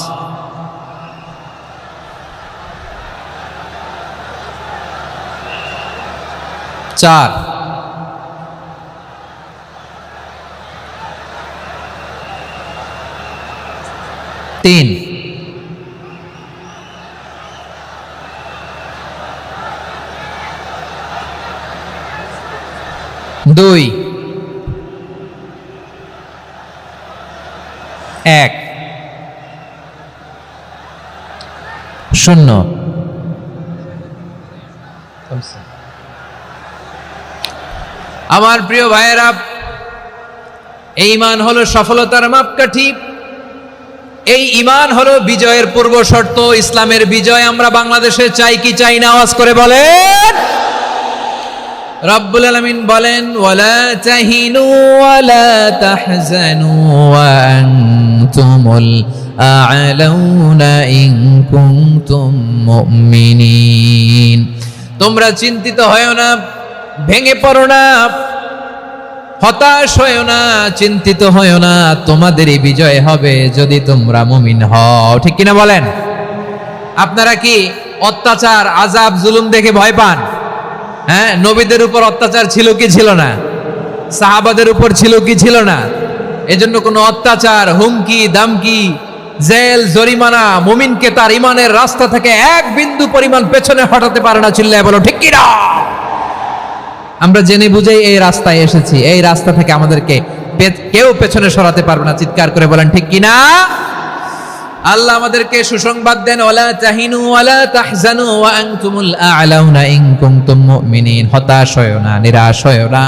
4, 3, 2, 1, 0। আমার প্রিয় ভাইয়েরা, এই ঈমান হলো সফলতার মাপকাঠি, এই ঈমান হলো বিজয়ের পূর্ব শর্ত। ইসলামের বিজয় আমরা বাংলাদেশে চাই কি চাই না? আওয়াজ করে বলেন। রব্বুল আলামিন বলেন, ওয়ালা তাহিনু ওয়ালা তাহজানু ওয়া আনতুমুল আ'লাউনা ইন কুনতুম মুমিনিন। তোমরা চিন্তিত হয়ো না, ভেঙে পড়ো না, হতাশ হয়ো না, চিন্তিত হয়ো না, তোমাদেরই বিজয় হবে যদি তোমরা মুমিন হও। ঠিক কিনা বলেন? আপনারা কি অত্যাচার, আযাব, জুলুম দেখে ভয় পান? হ্যাঁ, নবীদের উপর অত্যাচার ছিল কি ছিল না? সাহাবাদের উপর ছিল কি ছিল না? এজন্য কোনো অত্যাচার, হুমকি, দামকি, জেল, জরিমানা মুমিনকে তার ইমানের রাস্তা থেকে 1 বিন্দু পরিমাণ পেছনে হটাতে পারে না। চিল্লায় বলো ঠিক কিনা? আমরা জেনে বুঝেই এই রাস্তায় এসেছি, এই রাস্তা থেকে আমাদেরকে কেউ পেছনে সরাতে পারবে না। চিৎকার করে বলেন ঠিক কিনা? আল্লাহ আমাদেরকে সুসংবাদ দেন, ওয়ালা তাহিনু ওয়ালা তাহজানু ওয়া আনতুমুল আ'লাউনা ইন কুনতুম মুমিনিন। হতাশ হয়ো না, নিরাশ হয়ো না,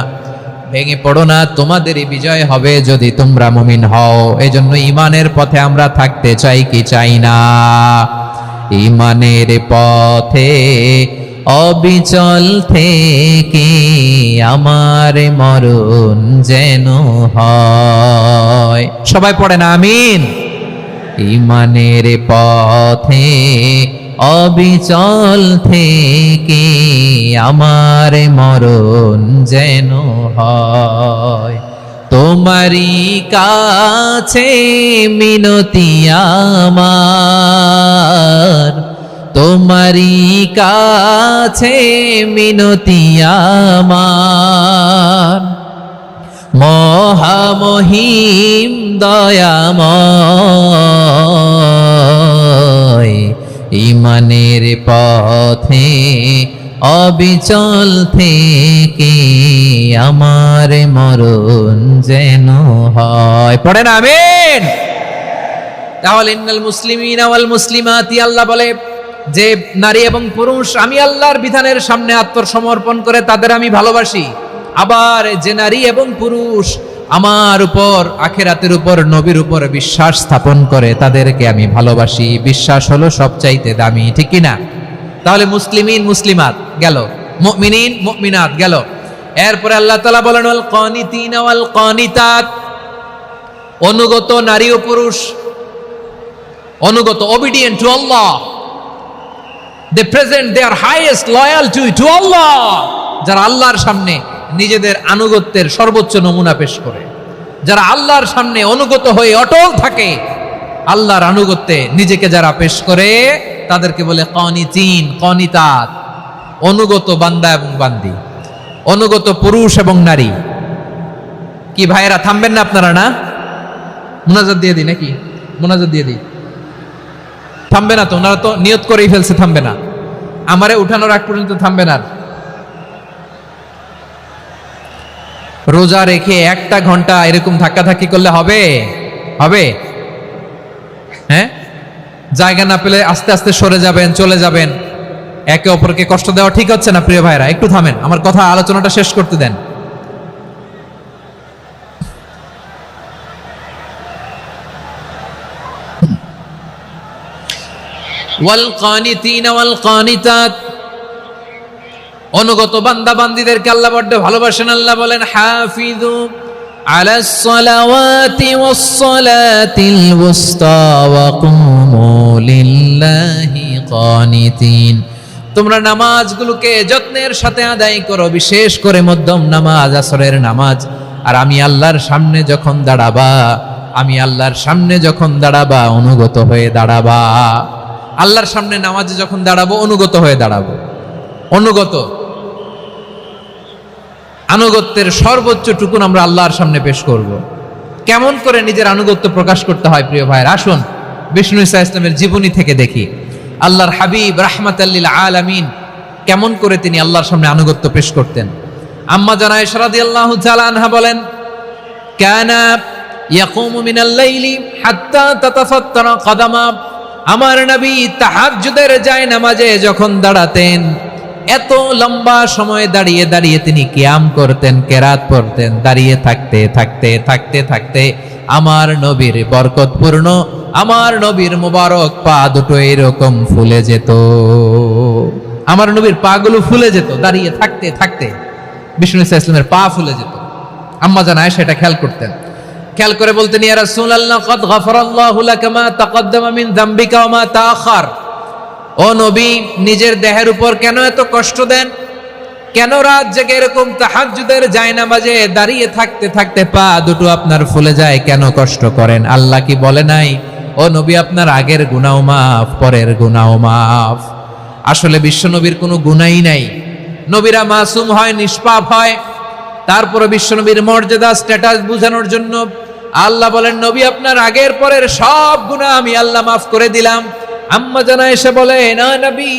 ভেঙে পড়ো না, তোমাদেরই বিজয় হবে যদি তোমরা মুমিন হও। এজন্য ঈমানের পথে আমরা থাকতে চাই কি চাই না? ঈমানের পথে অবিচল থেকে আমার মরণ যেন হয়। সবাই পড়েন আমিন। ঈমানের পথে অবিচল থেকে আমার মরণ যেন হয়। তোমারই কাছে মিনতি আমার, তোমারই কাছে মিনতি আমার, মহামহিম দয়াময়। ঈমানের পথে অবিচল থেকে আমার মরণ যেন হয়। পড়েন আমিন। তাহলে ইন্নাল মুসলিমিনা ওয়াল মুসলিমাতি, আল্লাহ বলে যে নারী এবং পুরুষ আমি আল্লাহর বিধানের সামনে আত্মসমর্পণ করে তাদের আমি ভালোবাসি। আবার যে নারী এবং পুরুষ আমার উপর, আখিরাতের উপর, নবীর উপর বিশ্বাস স্থাপন করে তাদেরকে আমি ভালোবাসি। বিশ্বাস হলো সবচাইতে দামি, ঠিক কি না? তাহলে মুসলিমিন মুসলিমাত গেল, মুমিনিন মুমিনাত গেল। এরপরে আল্লাহ তাআলা বলেন ওয়াল কানিতিনা ওয়াল কানিতাত, অনুগত নারী ও পুরুষ, অনুগত, obedient to Allah, they present their highest loyalty to Allah, যারা আল্লাহর সামনে নিজেদের আনুগত্যের সর্বোচ্চ নমুনা পেশ করে, যারা আল্লাহর সামনে অনুগত হয়ে অটল থাকে, আল্লাহর আনুগত্যে নিজেকে যারা পেশ করে তাদেরকে বলে কানিতিন কানিতাত, অনুগত বান্দা এবং বান্দি, অনুগত পুরুষ এবং নারী। কি ভাইয়েরা থামবেন না আপনারা? না, মুনাজাত দিয়ে দিই নাকি? মুনাজাত দিয়ে দিই। থামবে না তো, ওনারা তো নিয়ত করেই ফেলছে থামবে না। আমারে উঠানোর আগ পর্যন্ত থামবে না। রোজা রেখে 1টা ঘন্টা এরকম ধাক্কাধাক্কি করলে হবে? হবে? হ্যাঁ, জায়গা না পেলে আস্তে আস্তে সরে যাবেন, চলে যাবেন। একে অপরকে কষ্ট দেওয়া ঠিক হচ্ছে না প্রিয় ভাইরা, একটু থামেন, আমার কথা আলোচনাটা শেষ করতে দেন। ওয়াল কানিতিনা ওয়াল কানিতাত, অনুগত বান্দা বান্দীদেরকে আল্লাহ বড় ভালোবাসেন। আল্লাহ বলেন হাফিজু আলাস সালাওয়াতি ওয়াস সালাতিল ওয়াসতা ওয়া কুমু লিল্লাহি কানিতিন, তোমরা নামাজগুলোকে যত্নের সাথে আদায় করো, বিশেষ করে মধ্যম নামাজ, আসরের নামাজ। আর আমি আল্লাহর সামনে যখন দাঁড়াবা, আমি আল্লাহর সামনে যখন দাঁড়াবা অনুগত হয়ে দাঁড়াবা। আল্লাহর সামনে নামাজে যখন দাঁড়াবো অনুগত হয়ে দাঁড়াবো। অনুগত, আনুগত্যের সর্বোচ্চ টুকুন আমরা আল্লাহর সামনে পেশ করব। কেমন করে নিজের আনুগত্য প্রকাশ করতে হয় প্রিয় ভাইয়ের, আসুন বিষ্ণু ঈসা ইসলামের জীবনী থেকে দেখি। আল্লাহর হাবিব রাহমাতাল লিল আলামিন কেমন করে তিনি আল্লাহর সামনে আনুগত্য পেশ করতেন। আম্মা জানা আয়েশা রাদিয়াল্লাহু তাআলা আনহা বলেন, কানা ইয়াকুমু মিনাল লাইলি হাত্তা তাতাফাত্তারা কদামা, আমার নবী তাহাজ্জুদের জায়নামাজে যখন দাঁড়াতেন এত লম্বা সময় দাঁড়িয়ে দাঁড়িয়ে তিনি কিয়াম করতেন, কেরাত পড়তেন। দাঁড়িয়ে থাকতে থাকতে থাকতে থাকতে আমার নবীর বরকতপূর্ণ, আমার নবীর মুবারক পা দুটো এরকম ফুলে যেত। আমার নবীর পা গুলো ফুলে যেত দাঁড়িয়ে থাকতে থাকতে, বিষ্ণু ঈসা ইসলামের পা ফুলে যেত। আম্মা জান আয়েশা এটা খেয়াল করতেন। খেয়াল করে বলতেন, ইয়া রাসূলুল্লাহ ক্বাদ গাফারাল্লাহু লাকা মা তাকাদ্দামা মিন যামবিকা ওয়া মা তাআখার। ও নবী, নিজের দেহের উপর কেন এত কষ্ট দেন? কেন রাত জেগে এরকম তাহাজ্জুদের জায়নামাজে দাঁড়িয়ে থাকতে থাকতে পা দুটো আপনার ফুলে যায়, কেন কষ্ট করেন? আল্লাহ কি বলে নাই, ও নবী আপনার আগের গুনাহ মাফ, পরের গুনাহ মাফ? আসলে বিশ্বনবীর কোনো গুনাহই নাই। নবীরা মাসুম হয়, নিষ্পাপ হয়। তারপরে বিশ্বনবীর মর্যাদা, স্ট্যাটাস বোঝানোর জন্য আল্লাহ বলেন, নবী আপনার আগের পরের সব গুনাহ আমি আল্লাহ মাফ করে দিলাম। আম্মা জানা এসে বলে, না নবী,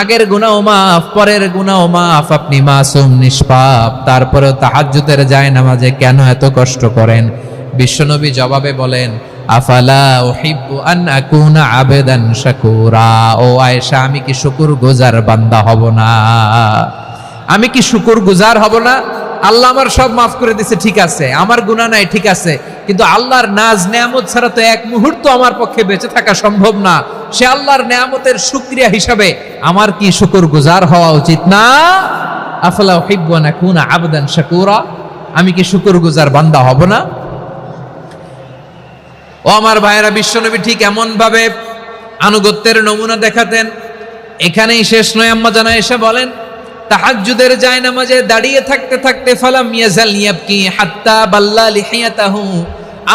আগের গুনাহ মাফ, পরের গুনাহ মাফ, আপনি মাসুম, নিষ্পাপ, তারপরেও তাহাজ্জুদের জায়নামাজে কেন এত কষ্ট করেন? বিশ্বনবী জবাবে বলেন, আফালা উহিব্বু আন আকুনা আবেদান শাকুরা। ও আয়েশা, আমি কি শুকরগুজার বান্দা হব না? আমি কি শুকরগুজার হব না? আল্লাহ আমার সব মাফ করে দিয়েছে, ঠিক আছে, আমার গুনাহ নাই, ঠিক আছে, কিন্তু আল্লাহর নাজ নেয়ামত ছাড়া তো এক মুহূর্ত আমার পক্ষে বেঁচে থাকা সম্ভব না। সে আল্লাহর নেয়ামতের শুকরিয়া হিসাবে আমার কি শুকরগুজার হওয়া উচিত না? আফালা উহিব্বু আন আকুনা আবদান শাকুরা, আমি কি শুকরগুজার বান্দা হব না? ও আমার ভাইয়েরা, বিশ্বনবী ঠিক এমন ভাবে আনুগত্যের নমুনা দেখাতেন। এখানেই শেষ নয়, আম্মা জানা এসে বলেন, তাহাজ্জুদের জায়নামাজে দাঁড়িয়ে থাকতে থাকতে ফালাম ইয়াজাল ইয়াবকি হাত্তা বাল্লা লিহিয়াতাহু,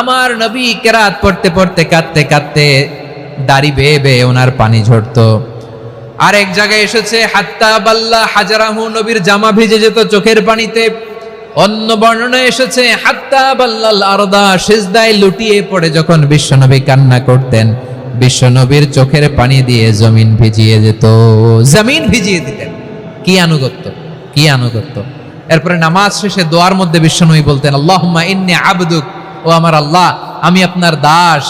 আমার নবী কেরাত পড়তে পড়তে কাঁদতে কাঁদতে দাড়ি বেয়ে বেয়ে ওনার পানি ঝরতো। আর এক জায়গায় এসেছে হাত্তা বাল্লা হাজারাহু, নবীর জামা ভিজে যেত চোখের পানিতে। অন্য বর্ণনায় এসেছে হাত্তা বাল্লাল আরদা, সিজদায় লুটিয়ে পড়ে যখন বিশ্বনবী কান্না করতেন, বিশ্বনবীর চোখের পানি দিয়ে জমিন ভিজিয়ে যেত, জমিন ভিজিয়ে দিতেন। কি আনুগত্য, কি আনুগত্য। এরপরে নামাজ শেষে দোয়ার মধ্যে বিশ্বনবী বলতেন, আল্লাহুম্মা ইন্নী আবদুক, ও আমার আল্লাহ আমি আপনার দাস,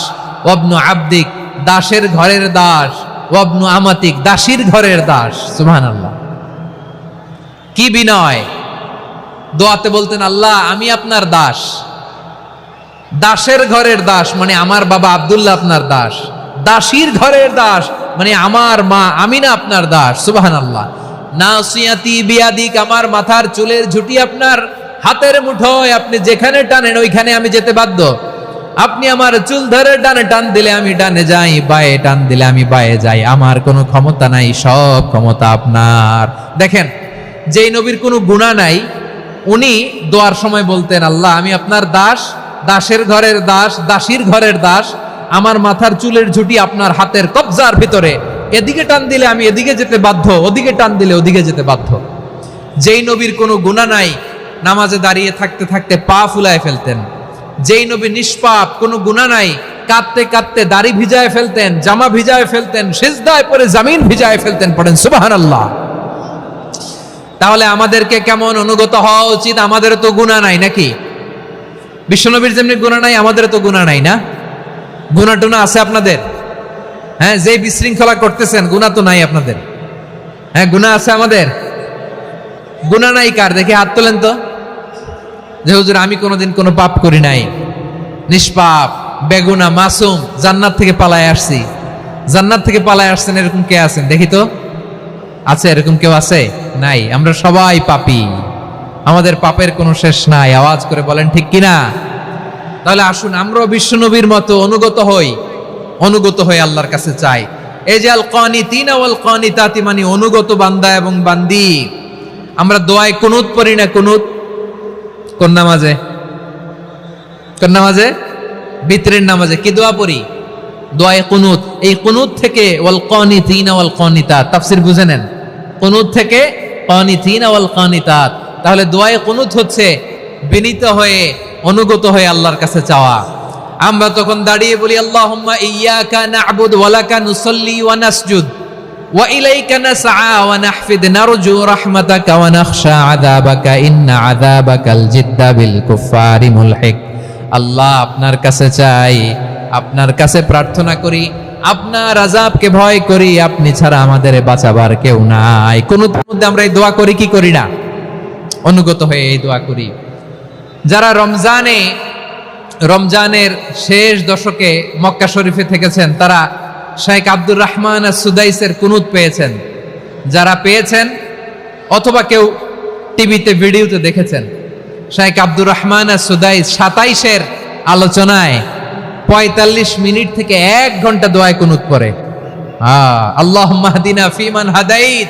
ওয়াবনু আবদিক, দাসের ঘরের দাস, ওয়াবনু আমাতিক, দাসীর ঘরের দাস। সুবহানাল্লাহ, কি বিনয়। দোয়াতে বলতেন, আল্লাহ আমি আপনার দাস, দাসের ঘরের দাস মানে আমার বাবা আব্দুল্লাহ আপনার দাস, দাসীর ঘরের দাস মানে আমার মা আমিনা আপনার দাস। সুবহানাল্লাহ। নাসিয়াতি বিয়াদিক, আমার মাথার চুলের ঝুঁটি আপনার হাতের মুঠোয়, আপনি যেখানে টানেন ওইখানে আমি যেতে বাধ্য। আপনি আমার চুল ধরে ডানে টান দিলে আমি ডানে যাই, বায়ে টান দিলে আমি বায়ে যাই, আমার কোনো ক্ষমতা নাই, সব ক্ষমতা আপনার। দেখেন, যেই নবীর কোনো গুনাহ নাই উনি দোয়ার সময় বলতেন, আল্লাহ আমি আপনার দাস, দাসের ঘরের দাস, দাসীর ঘরের দাস, আমার মাথার চুলের ঝুঁটি আপনার হাতের কবজার ভিতরে, এদিকে টান দিলে আমি এদিকে যেতে বাধ্য, ওদিকে টান দিলে ওদিকে যেতে বাধ্য। যেই নবীর কোনো গুনাহ নাই নামাজে দাঁড়িয়ে থাকতে থাকতে পা ফুলায় ফেলতেন। যেই নবী নিষ্পাপ, কোনো গুনাহ নাই, কাঁদতে কাঁদতে দাড়ি ভিজায় ফেলতেন, জামা ভিজায় ফেলতেন, সিজদায় পড়ে জমিন ভিজায় ফেলতেন। পড়েন সুবহানাল্লাহ। তাহলে আমাদেরকে কেমন অনুগত হওয়া উচিত? আমাদের তো গুনাহ নাই নাকি? বিশ্বনবীর যেমনি গুনাহ নাই আমাদের তো গুনাহ নাই না? গুনাহ টুনা আছে আপনাদের? হ্যাঁ, যে বিশৃঙ্খলা করতেছেন গুনাহ তো নাই আপনাদের? হ্যাঁ, গুনাহ আছে আমাদের? গুনাহ নাই কার? দেখে হাত তোলেন তো, যে হুজুর আমি কোনোদিন কোনো পাপ করি নাই, নিষ্পাপ, বেগুনা, মাসুম, জান্নাত থেকে পালায় আসছি। জান্নাত থেকে পালায় আসছেন এরকম কে আছেন দেখি তো? আছে এরকম কেউ? আছে? নাই। আমরা সবাই পাপী, আমাদের পাপের কোনো শেষ নাই। আওয়াজ করে বলেন ঠিক কিনা? তাহলে আসুন আমরাও বিশ্বনবীর মতো অনুগত হই, অনুগত হয়ে আল্লাহর কাছে চাই। এই যে আল কানিতিনা ওয়াল কানিতাতি, মানে অনুগত বান্দা এবং বান্দি। আমরা দোয়ায় কুনুত পড়ি না? কুনুত কোন নামাজে? কোন নামাজে? বিতরের নামাজে কি দোয়া পড়ি? দোয়ায়ে কুনুত। এই কুনুত থেকে ওয়াল কানিতিনা ওয়াল কানিতাত, তাফসীর বুঝে নেন। কুনুত থেকে কানিতিনা ওয়াল কানিতাত। তাহলে দোয়ায়ে কুনুত হচ্ছে বিনীত হয়ে, অনুগত হয়ে আল্লাহর কাছে চাওয়া। আমরা তখন দাঁড়িয়ে বলি, আল্লাহুম্মা ইয়্যাকা না'বুদু ওয়া লাকা নুসাল্লি ওয়া নাসজুদ ওয়া ইলাইকা নাসআ ওয়া নাহফিদ নারজু রাহমাতাকা ওয়া নাখশা আযাবাকা ইন্না আযাবাকাল জিদ্দা বিল কুফফারি মুলহিক। আল্লাহ আপনার কাছে চাই, আপনার কাছে প্রার্থনা করি, আপনার আযাবকে ভয় করি, আপনি ছাড়া আমাদের বাঁচাবার কেউ নাই। কুনুতের মধ্যে আমরা এই দোয়া করি কি করি না? অনুগত হয়ে এই দোয়া করি। যারা রমজানের শেষ দশকে মক্কা শরীফে থেকেছেন তারা শাইখ আব্দুর রহমান আস-সুদাইসের কুনুত পেয়েছেন। যারা পেয়েছেন অথবা কেউ টিভিতে ভিডিওতে দেখেছেন, শাইখ আব্দুর রহমান আস-সুদাইস 27-এর আলোচনায় 45 মিনিট থেকে 1 ঘন্টা দোয়ায় কুনুত পড়ে। আল্লাহুম্মা হদিনা ফিমান হাদাইত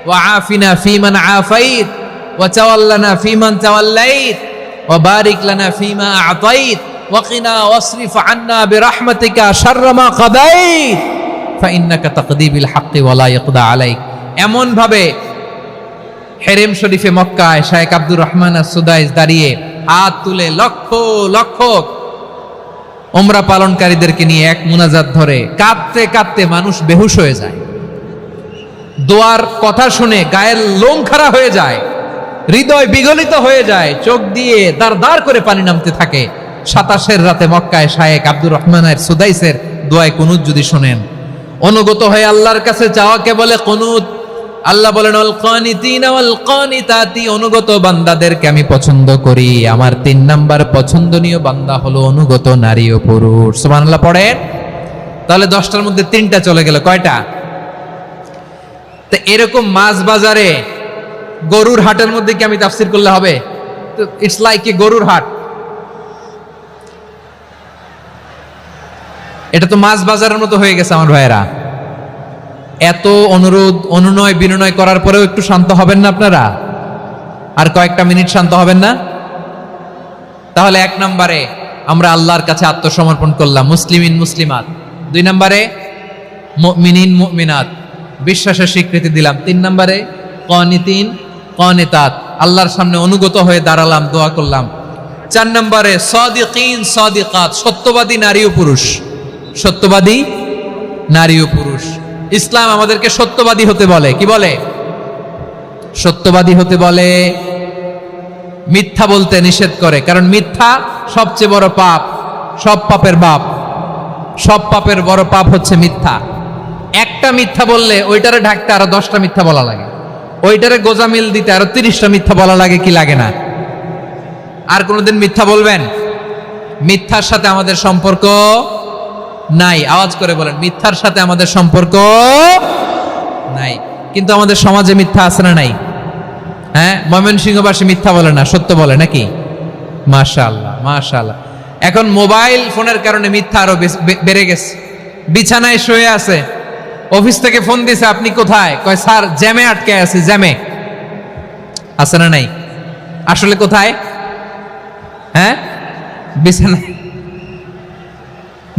ওয়া আফিনা ফিমান আফাইত ওয়া তাওয়াল্লানা ফিমান তাওয়াল্লাইত ওয়া বারিক লানা ফিমা আ'তাইত ওয়া কিনা ওয়াসরিফ আন্না বিরহমাতিকা শাররা মা কাদাইত ফাইন্নাকা তাকদি বিল হাক্কি ওয়া লা ইয়াকদা আলাইক। এমন ভাবে হেরেম শরীফে মক্কায় শাইখ আব্দুর রহমান আস-সুদাইস দাঁড়িয়ে হাত তুলে লক্ষ লক্ষ উমরা পালনকারীদেরকে নিয়ে এক মুনাজাত ধরে কাঁদতে কাঁদতে মানুষ বেহুশ হয়ে যায়। দোয়ার কথা শুনে গায়ের লোম খাড়া হয়ে যায়, হৃদয় বিগলিত হয়ে যায়, চোখ দিয়ে দাঁড় দাঁড় করে পানি নামতে থাকে। 27-এর রাতে মক্কায় শাইখ আব্দুর রহমান আস-সুদাইসের দোয়ায় কুনুত যদি শোনেন, অনুগত হয়ে আল্লাহর কাছে চাওয়াকে বলে কুনুত। আল্লাহ বলেন আল কানিতিনা ওয়াল কানিতাতি, অনুগত বান্দাদেরকে আমি পছন্দ করি। আমার 3 নাম্বার পছন্দনীয় বান্দা হলো অনুগত নারী ও পুরুষ। সুবহানাল্লাহ পড়েন। তাহলে 10টার মধ্যে 3টা চলে গেল, কয়টা? তো এরকম মাছ বাজারে গরুর হাটের মধ্যে কি আমি তাফসীর করলে হবে? তো ইটস লাইক এ গরুর হাট। এটা তো মাছ বাজারের মতো হয়ে গেছে আমার ভাইয়েরা। এত অনুরোধ অনুনয় বিনয় করার পরেও একটু শান্ত হবেন না আপনারা? আর কয়েকটা মিনিট শান্ত হবেন না? তাহলে 1 নম্বরে আমরা আল্লাহর কাছে আত্মসমর্পণ করলাম, মুসলিমিন মুসলিমাত। 2 নম্বরে মুমিনিন মুমিনাত, বিশ্বাসের স্বীকৃতি দিলাম। 3 নম্বরে কানিতিন কানিতাত, আল্লাহর সামনে অনুগত হয়ে দাঁড়ালাম, দোয়া করলাম। 4 নম্বরে সাদিকিন সাদিকাত, সত্যবাদী নারী ও পুরুষ। সত্যবাদী নারী ও পুরুষ। ইসলাম আমাদেরকে সত্যবাদী হতে বলে। কি বলে? সত্যবাদী হতে বলে, মিথ্যা বলতে নিষেধ করে, কারণ মিথ্যা সবচেয়ে বড় পাপ, সব পাপের বাপ, সব পাপের বড় পাপ হচ্ছে মিথ্যা। একটা মিথ্যা বললে ওইটারে ঢাকতে আরো 10টা মিথ্যা বলা লাগে, ওইটারে গোজামিল দিতে আরো 30টা মিথ্যা বলা লাগে, কি লাগে না? আর কোনোদিন মিথ্যা বলবেন? মিথ্যার সাথে আমাদের সম্পর্ক নাই। আওয়াজ করে বলেন, মিথ্যার সাথে আমাদের সম্পর্ক নাই। কিন্তু আমাদের সমাজে মিথ্যা আছে না নাই? হ্যাঁ, ময়মনসিংহবাসী মিথ্যা বলে না, সত্য বলে নাকি? মাশাআল্লাহ, মাশাআল্লাহ। এখন মোবাইল ফোনের কারণে মিথ্যা আরো বেড়ে গেছে। বিছানায় শুয়ে আছে, অফিস থেকে ফোন দিছে, আপনি কোথায়? কয় স্যার জ্যামে আটকে আছি। জ্যামে আছে না নাই? আসলে কোথায়? হ্যাঁ, বিছানায়।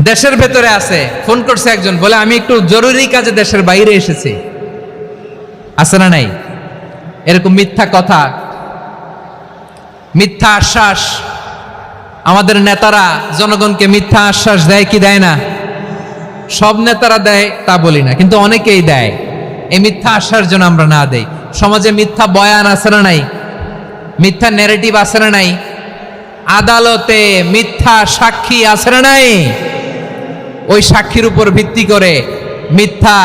দেশের ভেতরে আছে, ফোন করছে একজন, বলে আমি একটু জরুরি কাজে দেশের বাইরে এসেছি। আছে না নাই? এরকম মিথ্যা কথা, মিথ্যা আশ্বাস। আমাদের নেতারা জনগণকে মিথ্যা আশ্বাস দেয় কি দেয় না? সব নেতারা দেয় তা বলি না, কিন্তু অনেকেই দেয়। এই মিথ্যা আশ্বাস যেন আমরা না দেই। সমাজে মিথ্যা বয়ান আছে না নাই? মিথ্যা ন্যারেটিভ আছে না নাই? আদালতে মিথ্যা সাক্ষী আছে না নাই? ওই সাক্ষীর উপর ভিত্তি করে মিথ্যা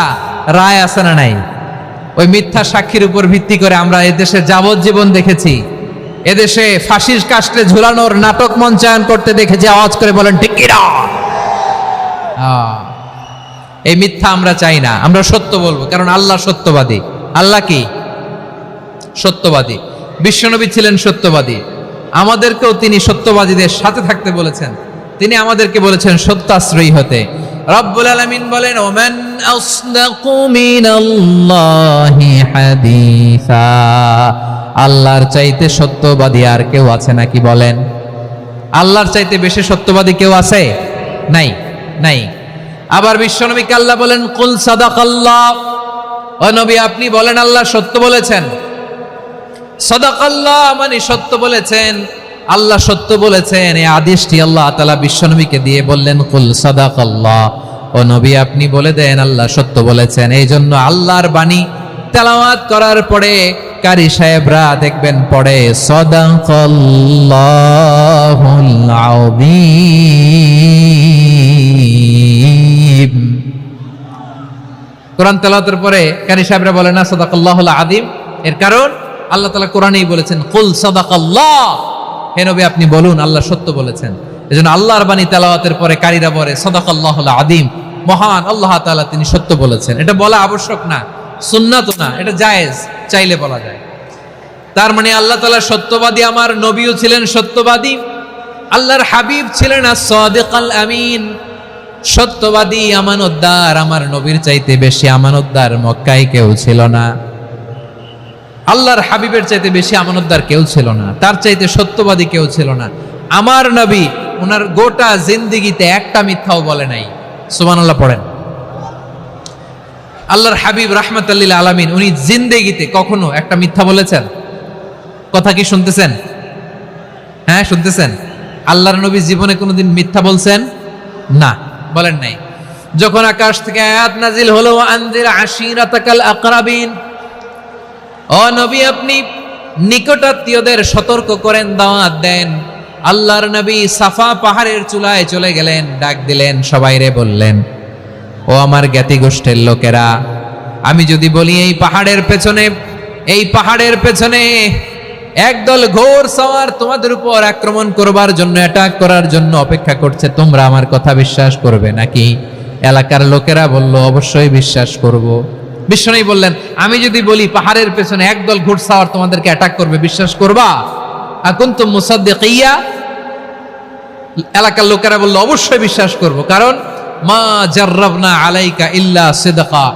রায় আছে না নাই? ওই মিথ্যা সাক্ষীর উপর ভিত্তি করে আমরা এদেশে যাবজ্জীবন দেখেছি, এদেশে ফাঁসির কাস্টে ঝুলানোর নাটক মঞ্চায়ন করতে দেখেছি। আওয়াজ করে বলেন ঠিক কি না? এই মিথ্যা আমরা চাই না, আমরা সত্য বলবো, কারণ আল্লাহ সত্যবাদী। আল্লাহ কি? সত্যবাদী। বিশ্বনবী ছিলেন সত্যবাদী, আমাদেরকেও তিনি সত্যবাদীদের সাথে থাকতে বলেছেন। তিনি আমাদেরকে বলেছেন সত্যাশ্রয়ী হতে। রব্বুল আলামিন বলেন, ওমান আসদাকু মিনাল্লাহি হাদিসা। আল্লাহর চাইতে সত্যবাদী আর কেউ আছে নাকি বলেন? আল্লাহর চাইতে বেশি সত্যবাদী কেউ আছে? নাই, নাই। আবার বিশ্বনবীকে আল্লাহ বলেন, কুল সাদাকাল্লাহ। ও নবী, আপনি বলেন আল্লাহ সত্য বলেছেন। সাদাকাল্লাহ মানে সত্য বলেছেন, আল্লাহ সত্য বলেছেন। এই আদেশটি আল্লাহ তাআলা বিশ্বনবীকে দিয়ে বললেন, কুল সাদাকাল্লাহ। ও নবী, আপনি বলে দেন আল্লাহ সত্য বলেছেন। এই জন্য আল্লাহর বাণী তেলাওয়াত করার পরে কারি সাহেবরা দেখবেন পড়ে সাদাকাল্লাহুল আযীম। কোরআন তেলাওয়াতের পরে কারি সাহেবরা বলে না সাদাকাল্লাহুল আযীম। এর কারণ আল্লাহ তাআলা কোরআনেই বলেছেন, কুল সাদাকাল্লাহ। হে নবী, আপনি বলুন আল্লাহ সত্য বলেছেন। এজন্য আল্লাহর বাণী তেলাওয়াতের পরে কারীরা বলে সাদাকাল্লাহুল আযীম, মহান আল্লাহ তাআলা তিনি সত্য বলেছেন। এটা বলা আবশ্যক না, সুন্নাত না, এটা জায়েজ, চাইলে বলা যায়। তার মানে আল্লাহ তাআলা সত্যবাদী, আমার নবীও ছিলেন সত্যবাদী, আল্লাহর হাবিব ছিলেন as-সাদিকাল আমিন, সত্যবাদী, আমানতদার। আমার নবীর চাইতে বেশি আমানতদার মক্কায় কেউ ছিল না, আল্লাহর হাবিবের চাইতে বেশি আমানতদার কেউ ছিল না, তার চাইতে সত্যবাদী কেউ ছিল না। আমার নবী ওনার গোটা জিন্দেগিতে একটা মিথ্যাও বলে নাই। সুবহানাল্লাহ পড়েন। আল্লাহর হাবিব রাহমাতাল লিল আলামিন উনি জিন্দেগিতে কখনো একটা মিথ্যা বলেছেন? কথা কি শুনতেছেন? হ্যাঁ, শুনতেছেন? আল্লাহর নবী জীবনে কোনোদিন মিথ্যা বলছেন? না, বলেন নাই। যখন আকাশ থেকে আয়াত নাজিল হলো, আনজির আশিরাতাকাল আকরাবিন, ও নবী আপনি নিকটাত্মীয়দের সতর্ক করেন, দাওয়াত দেন। আল্লাহর নবী সাফা পাহাড়ের চূড়ায় চলে গেলেন, ডাক দিলেন, সবাইরে বললেন, ও আমার জ্ঞাতি গোষ্ঠীর লোকেরা, আমি যদি বলি এই পাহাড়ের পেছনে একদল ঘোর সওয়ার তোমাদের উপর আক্রমণ করবার জন্য, অ্যাটাক করার জন্য অপেক্ষা করছে, তোমরা আমার কথা বিশ্বাস করবে নাকি? এলাকার লোকেরা বলল, অবশ্যই বিশ্বাস করব। বিশ্বনবী বললেন, আমি যদি বলি পাহাড়ের পেছনে একদল ঘোড়সাওয়ার তোমাদেরকে অ্যাটাক করবে, বিশ্বাস করবা? আকুনতুম মুসাদ্দিকিয়া? এলাকার লোকেরা বলল, অবশ্যই বিশ্বাস করব, কারণ মা জাররাবনা আলাইকা ইল্লা সিদকা।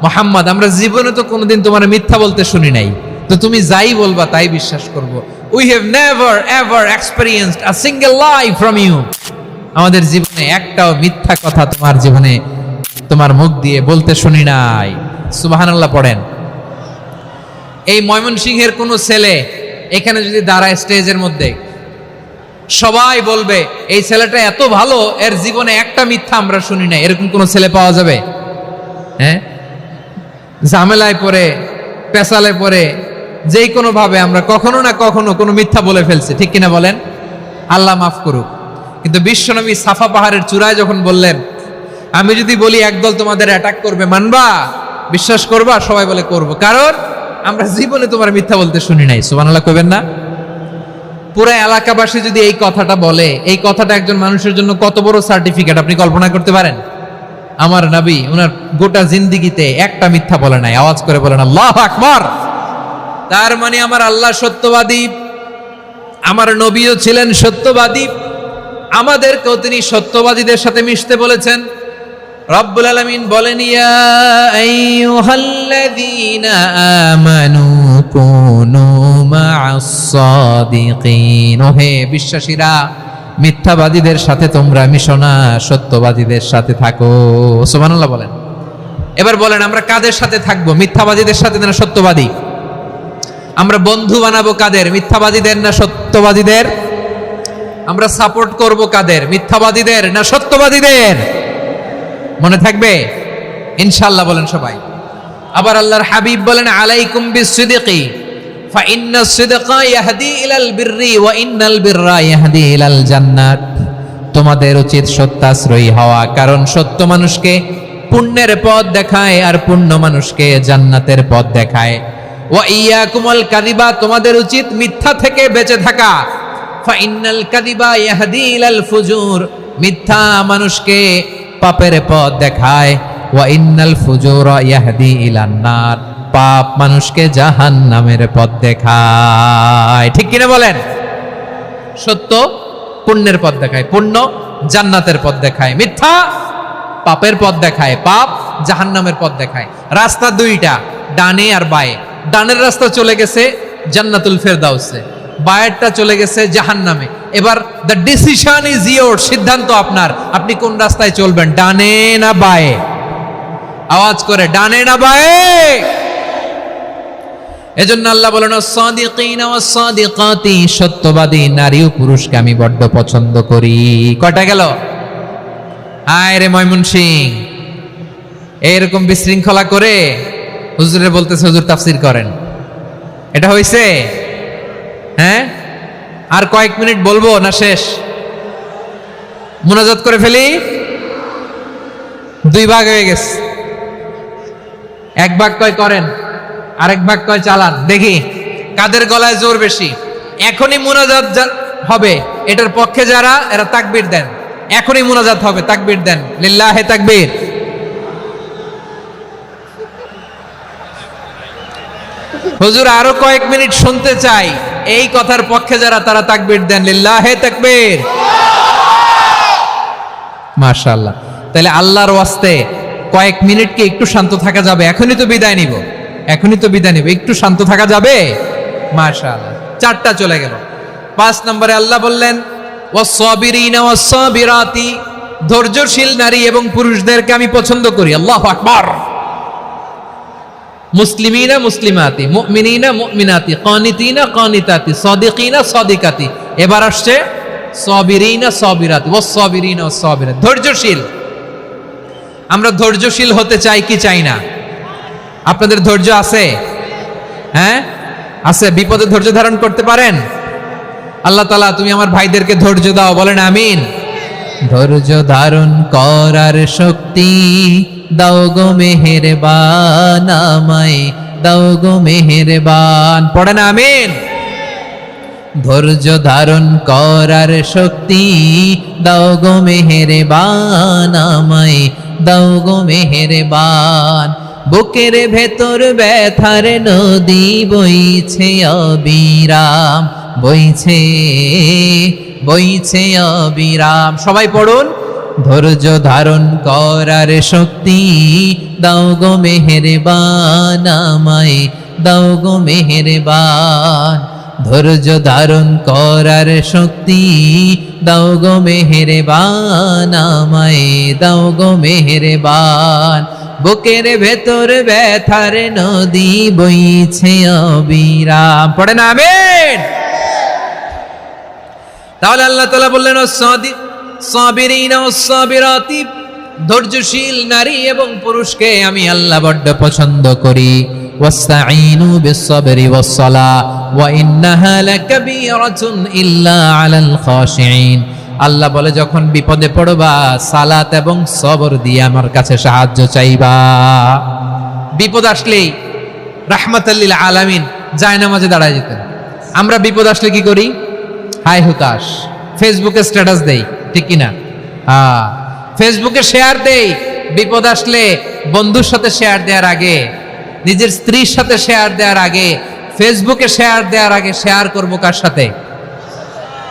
মুহাম্মদ, আমরা জীবনে তো কোনোদিন তোমার মিথ্যা বলতে শুনি নাই, তো তুমি যাই বলবা তাই বিশ্বাস করব। We have never ever experienced a single lie from you. আমাদের জীবনে একটাও মিথ্যা কথা তোমার জীবনে, তোমার মুখ দিয়ে বলতে শুনি নাই। সুবহানাল্লাহ পড়েন। এই ময়মনসিংহের কোনো ছেলে এখানে যদি দাঁড়ায় স্টেজের মধ্যে, সবাই বলবে এই ছেলেটা এত ভালো, এর জীবনে একটা মিথ্যা আমরা শুনি নাই। এরকম কোন ছেলে পাওয়া যাবে? হ্যাঁ, ঝামেলায় পড়ে, পেশালে পড়ে, যে কোনো ভাবে আমরা কখনো না কখনো কোনো মিথ্যা বলে ফেলছি, ঠিক কিনা বলেন? আল্লাহ মাফ করুক। কিন্তু বিশ্বনবী সাফা পাহাড়ের চূড়ায় যখন বললেন, আমি যদি বলি একদল তোমাদের অ্যাটাক করবে, মানবা? বিশ্বাস করবা? সবাই বলে করব, কারণ আমরা জীবনে তোমার মিথ্যা বলতে শুনি নাই। সুবহানাল্লাহ কইবেন না? পুরা এলাকাবাসী যদি এই কথাটা বলে, এই কথাটা একজন মানুষের জন্য কত বড় সার্টিফিকেট আপনি কল্পনা করতে পারেন? আমার নবী ওনার গোটা জিন্দিগিতে একটা মিথ্যা বলে নাই। আওয়াজ করে বলেন আল্লাহু আকবার। তার মানে আমার আল্লাহ সত্যবাদী, আমার নবীও ছিলেন সত্যবাদী, আমাদেরকেও তিনি সত্যবাদীদের সাথে মিশতে বলেছেন। রব্বুল আলামিন বলেন, ইয়া আইয়ুহাল্লাযীনা আমানু কুনু মা'আস সাদিকিন, ওহে বিশ্বাসীরা, মিথ্যাবাদীদের সাথে তোমরা মিশো না, সত্যবাদীদের সাথে থাকো। সুবহানাল্লাহ বলেন। এবার বলেন আমরা কাদের সাথে থাকবো? মিথ্যাবাদীদের সাথে না সত্যবাদী? আমরা বন্ধু বানাবো কাদের? মিথ্যাবাদীদের না সত্যবাদীদের? আমরা সাপোর্ট করব কাদের? মিথ্যাবাদীদের না সত্যবাদীদের? মনে থাকবে ইনশাআল্লাহ বলেন সবাই। আবার আল্লাহর হাবিব বলেন, আলাইকুম বিসসিদকি ফাইন্নাস সিদকা ইয়াহদি ইলাল বিররি ওয়া ইন্নাল বিররা ইয়াহদি ইলাল জান্নাত। তোমাদের উচিত সত্যাশ্রয়ী হওয়া, কারণ সত্য মানুষকে পুণ্যের পথ দেখায় আর পুণ্য মানুষকে জান্নাতের পথ দেখায়। ওয়া ইয়াকুমুল কাযিবা, তোমাদের উচিত মিথ্যা থেকে বেঁচে থাকা। ফাইন্নাল কাযিবা ইয়াহদি ইলাল ফুজুর, মিথ্যা মানুষকে পাপের পথ দেখায়। ওয়া ইন্নাল ফুজুরা ইয়াহদি ইলান নার, পাপ মানুষকে জাহান্নামের পথ দেখায়। ঠিক কিনা বলেন? সত্য পুণ্যের পথ দেখায়, পুণ্য জান্নাতের পথ দেখায়, মিথ্যা পাপের পথ দেখায়, পাপ জাহান্নামের পথ দেখায়। রাস্তা দুইটা, ডানে আর বায়ে। ডানের রাস্তা চলে গেছে জান্নাতুল ফেরদাউসে, বায়েরটা চলে গেছে জাহান্নামে। এবার দ্য ডিসিশন ইজ ইয়োর, সিদ্ধান্ত আপনার, আপনি কোন রাস্তায় চলবেন, ডানে না বায়ে? আওয়াজ করে, ডানে না বায়ে? এজন্য আল্লাহ বলেন, সাদিকিনা ওয়াস সাদিকাতি, সত্যবাদী নারী ও পুরুষকে আমি বড্ড পছন্দ করি। কয়টা গেল? হায় রে ময়মনসিং, এরকম বিশৃঙ্খলা করে হুজুরে বলতেছে হুজুর তাফসীর করেন, এটা হইছে? হ্যাঁ, আর কয়েক মিনিট বলবো না শেষ? মুনাজাত করে ফেলি। দুই ভাগ হয়ে গেছে, এক ভাগ কয় করেন, আরেক ভাগ কয় চালান। দেখি কাদের গলায় জোর বেশি। এখনই মুনাজাত হবে, এটার পক্ষে যারা, এরা তাকবীর দেন। এখনই মুনাজাত হবে, তাকবীর দেন, লিল্লাহে তাকবীর। হুজুর আরো কয়েক মিনিট শুনতে চাই, এই কথার পক্ষে যারা, তারা তাকবীর দেন, লিল্লাহে তাকবীর। মাশাআল্লাহ। তাহলে আল্লাহর ওয়াস্তে কয়েক মিনিট কি একটু শান্ত থাকা যাবে? এখনই তো বিদায় নিব, এখনই তো বিদায় নিব, একটু শান্ত থাকা যাবে? মাশাআল্লাহ। 4টা চলে গেল। 5 নম্বরে আল্লাহ বললেন, ওয়াস-সাবিরিনা ওয়াস-সাবিরাতি, ধৈর্যশীল নারী এবং পুরুষদেরকে আমি পছন্দ করি। আল্লাহু আকবার। মুসলিমিনা মুসলিমাতি, মুমিনিনা মুমিনাতি, কানিতিনা কানিতাতি, সাদিকিনা সাদিকাতি। এবার আসছে সাবিরিনা সাবিরাতি, ওয়াস-সাবিরিনা ওয়াস-সাবিরাত, ধৈর্যশীল। আমরা ধৈর্যশীল হতে চাই কি চাই না? আপনাদের ধৈর্য আছে? হ্যাঁ আছে? বিপদে ধৈর্য ধারণ করতে পারেন? আল্লাহ তাআলা তুমি আমার ভাইদেরকে ধৈর্য দাও, বলেন আমিন। ধৈর্য ধারণ করার শক্তি দাও গো মেহেরবান, আমায় দাও গো মেহেরবান, পড়েন আমিন। ধৈর্য ধারণ করার শক্তি দাও গো মেহেরবান, আমায় দাও গো মেহেরবান। বুকের ভেতর ব্যথার নদী বইছে অবিরাম, বইছে বইছে অবিরাম। সবাই পড়ুন, ধৈর্য ধারণ করার শক্তি দাও গো মেহেরবান, আমায় দাও গো মেহেরবান। ধৈর্য ধারণ করার শক্তি দাও গো মেহেরবান, আমায় দাও গো মেহেরবান। বুকের ভেতর ব্যথার নদী বইছে অবিরাম, পড়েন আমিন। তাহলে আল্লাহ তাআলা বললেন, সাবিরিনা ওয়াস-সাবিরাতি, ধৈর্যশীল নারী এবং পুরুষকে আমি আল্লাহ বড্ড পছন্দ করি। ওয়াস্তাঈনু বিস-সাবরি ওয়াস-সালাহ ওয়া ইন্নাহা লাকাবীরাতুন ইল্লা আলাল খাশিঈন। আল্লাহ বলে যখন বিপদে পড়বা সালাত এবং সবর দিয়ে আমার কাছে সাহায্য চাইবা। বিপদ আসলেই রাহমাতাল লিল আলামিন জায়নামাজে দাঁড়ায় যেতেন। আমরা বিপদ আসলে কি করি? হাই হুতাশ, ফেসবুকে স্ট্যাটাস দেই, ঠিক কিনা? ফেসবুকে শেয়ার দেই। বিপদ আসলে বন্ধুর সাথে শেয়ার দেওয়ার আগে, নিজের স্ত্রীর সাথে শেয়ার দেওয়ার আগে, ফেসবুকে শেয়ার দেওয়ার আগে শেয়ার করবো কার সাথে?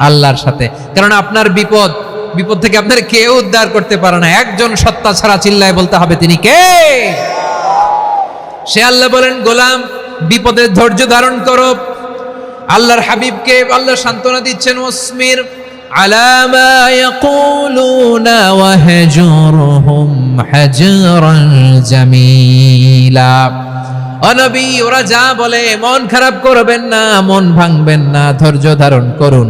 আল্লাহর সাথে। কারণ আপনার বিপদ থেকে আপনার কেউ উদ্ধার করতে পারে না, একজন সত্তা ছাড়া। চিল্লায় বলতে হবে তিনি কে? সে আল্লাহ বলেন, গোলাম বিপদে ধৈর্য ধারণ করো। আল্লাহর হাবিবকে আল্লাহ সান্ত্বনা দিচ্ছেন, ওয়াসমির আলা মা ইয়াকুলুনা ওয়াহজুরহুম হাজরান জামিলা। ও নবী, ওরা যা বলে মন খারাপ করবেন না, মন ভাঙবেন না, ধৈর্য ধারণ করুন।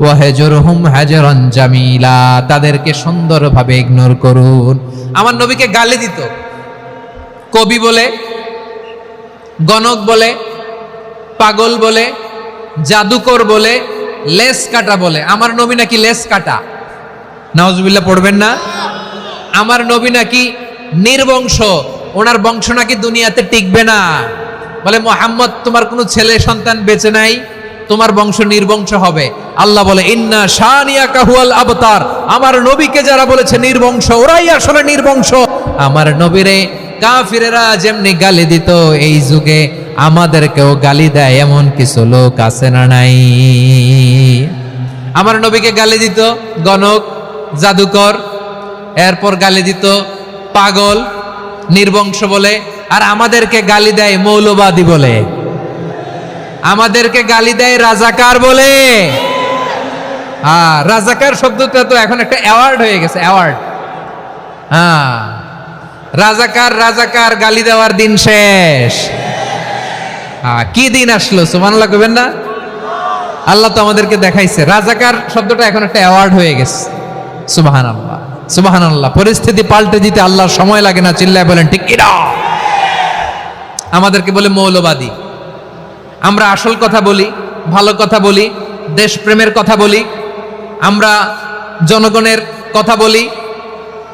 ওয়াহজুরহুম হাজরান জামিলা, তাদেরকে সুন্দরভাবে ইগনোর করুন। আমার নবীকে গালি দিত কবি বলে, গণক বলে, পাগল বলে, জাদুকর বলে, লেস কাটা বলে। আমার নবী নাকি লেস কাটা, নাউজুবিল্লাহ পড়বেন না। আমার নবী নাকি নির্বংশ, ওনার বংশ নাকি দুনিয়াতে টিকবে না। বলে মুহাম্মদ, তোমার কোনো ছেলে সন্তান বেঁচে নাই, তোমার বংশ নির্বংশ হবে। আল্লাহ বলে ইন্না শানিয়াকা হুয়াল আবতার। আমার নবীকে যারা বলেছে নির্বংশ, ওরাই আসলে নির্বংশ। আমার নবীরে কাফিরেরা যেমনি গালি দিত, এই যুগে আমাদেরকেও গালি দেয় এমন কিছু লোক আছে না নাই? আমার নবীকে গালি দিত গণক, জাদুকর, এরপর গালি দিত পাগল, নির্বংশ বলে। আর আমাদেরকে গালি দেয় মৌলবাদী বলে, আমাদেরকে গালি দেয় রাজাকার বলে। রাজাকার শব্দটা তো এখন একটা অ্যাওয়ার্ড হয়ে গেছে, অ্যাওয়ার্ড। রাজাকার রাজাকার গালি দেওয়ার দিন শেষ। কি দিন আসলো, সুবহানাল্লাহ কইবেন না? আল্লাহ তো আমাদেরকে দেখাইছে। রাজাকার শব্দটা এখন একটা অ্যাওয়ার্ড হয়ে গেছে। সুবহানাল্লাহ, সুবহানাল্লাহ। পরিস্থিতি পাল্টে দিতে আল্লাহর সময় লাগে না। চিল্লায় বলেন ঠিক কিনা? আমাদেরকে বলে মৌলবাদী। আমরা আসল কথা বলি, ভালো কথা বলি, দেশপ্রেমের কথা বলি, আমরা জনগণের কথা বলি,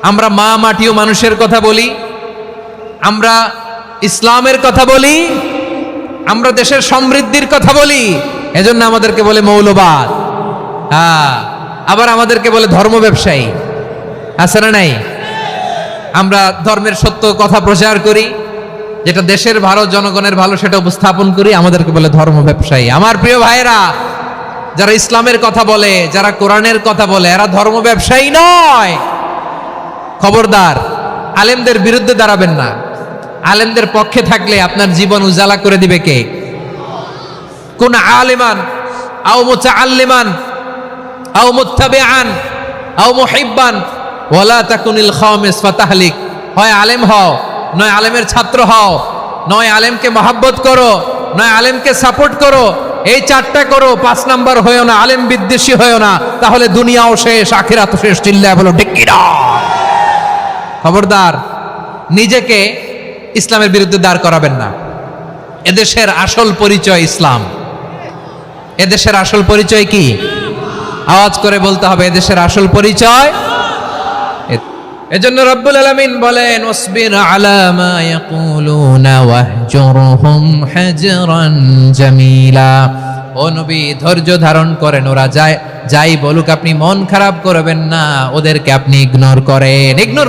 আমরা মা মাটি ও মানুষের কথা বলি, আমরা ইসলামের কথা বলি, আমরা দেশের সমৃদ্ধির কথা বলি। এজন্য আমাদেরকে বলে মৌলবাদ। আবার আমাদেরকে বলে ধর্ম ব্যবসায়ী, আছে না নাই? আমরা ধর্মের সত্য কথা প্রচার করি, যেটা দেশের ভালো, জনগণের ভালো, সেটা উপস্থাপন করি, আমাদেরকে বলে ধর্ম ব্যবসায়ী। আমার প্রিয় ভাইরা, যারা ইসলামের কথা বলে, যারা কোরআনের কথা বলে, এরা ধর্ম ব্যবসায়ী নয়। খবরদার, আলেমদের বিরুদ্ধে দাঁড়াবেন না। আলেমদের পক্ষে থাকলে আপনার জীবন উজালা করে দিবে কে? কোন আলিমান আও মুতাআল্লিমান আও মুত্তাবিআন আও মুহিব্বান ওয়ালা তাকুনিল খামিস ফাতাহলিক। হয় আলেম হও, নয় আলেমের ছাত্র হও, নয় আলেমকে মহাব্বত করো, নয় আলেমকে সাপোর্ট করো। এই চারটা করো, 5 নাম্বার হয়েও না, আলেম বিদ্বেষী হয়েও না, তাহলে দুনিয়াও শেষ, আখিরাতও শেষ। চিল্লায় বলো ঠিক কিনা? খবরদার, নিজেকে ইসলামের বিরুদ্ধে দাঁড় করাবেন না। এদেশের আসল পরিচয় ইসলাম। এদেশের আসল পরিচয় কি? আওয়াজ করে বলতে হবে, এদেশের আসল পরিচয়। এজন্য রব্বুল আলামিন বলেন, ওয়াসবির আলা মা ইয়াকুলুনা ওয়াহজুরহুম হাজরান জামিলা। ও নবী, ধৈর্য ধারণ করেন। ওরা যাই বলুক, আপনি মন খারাপ করবেন না, ওদেরকে আপনি ইগনোর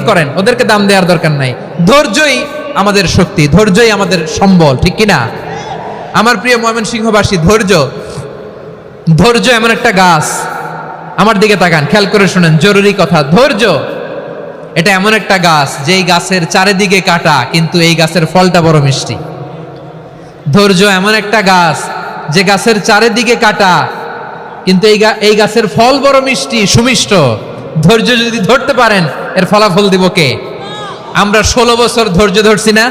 করেন, ওদেরকে দাম দেওয়ার দরকার নাই। ধৈর্যই আমাদের শক্তি, ধৈর্যই আমাদের সম্বল, ঠিক কিনা? আমার প্রিয় ময়মনসিংহবাসী, ধৈর্য এমন একটা গাছ। আমার দিকে তাকান, খেয়াল করে শুনেন, জরুরি কথা। ধৈর্য এটা এমন একটা গাছ, যেই গাছের চারিদিকে কাটা, কিন্তু এই গাছের ফলটা বড় মিষ্টি। ধৈর্য এমন একটা গাছ, যে গাছের চারিদিকে কাটা, কিন্তু এই গাছের ফল বড় মিষ্টি, সুমিষ্ট। ধৈর্য যদি ধরতে পারেন, এর ফলাফল দিব কে? আমরা 16 বছর ধৈর্য ধরছি না?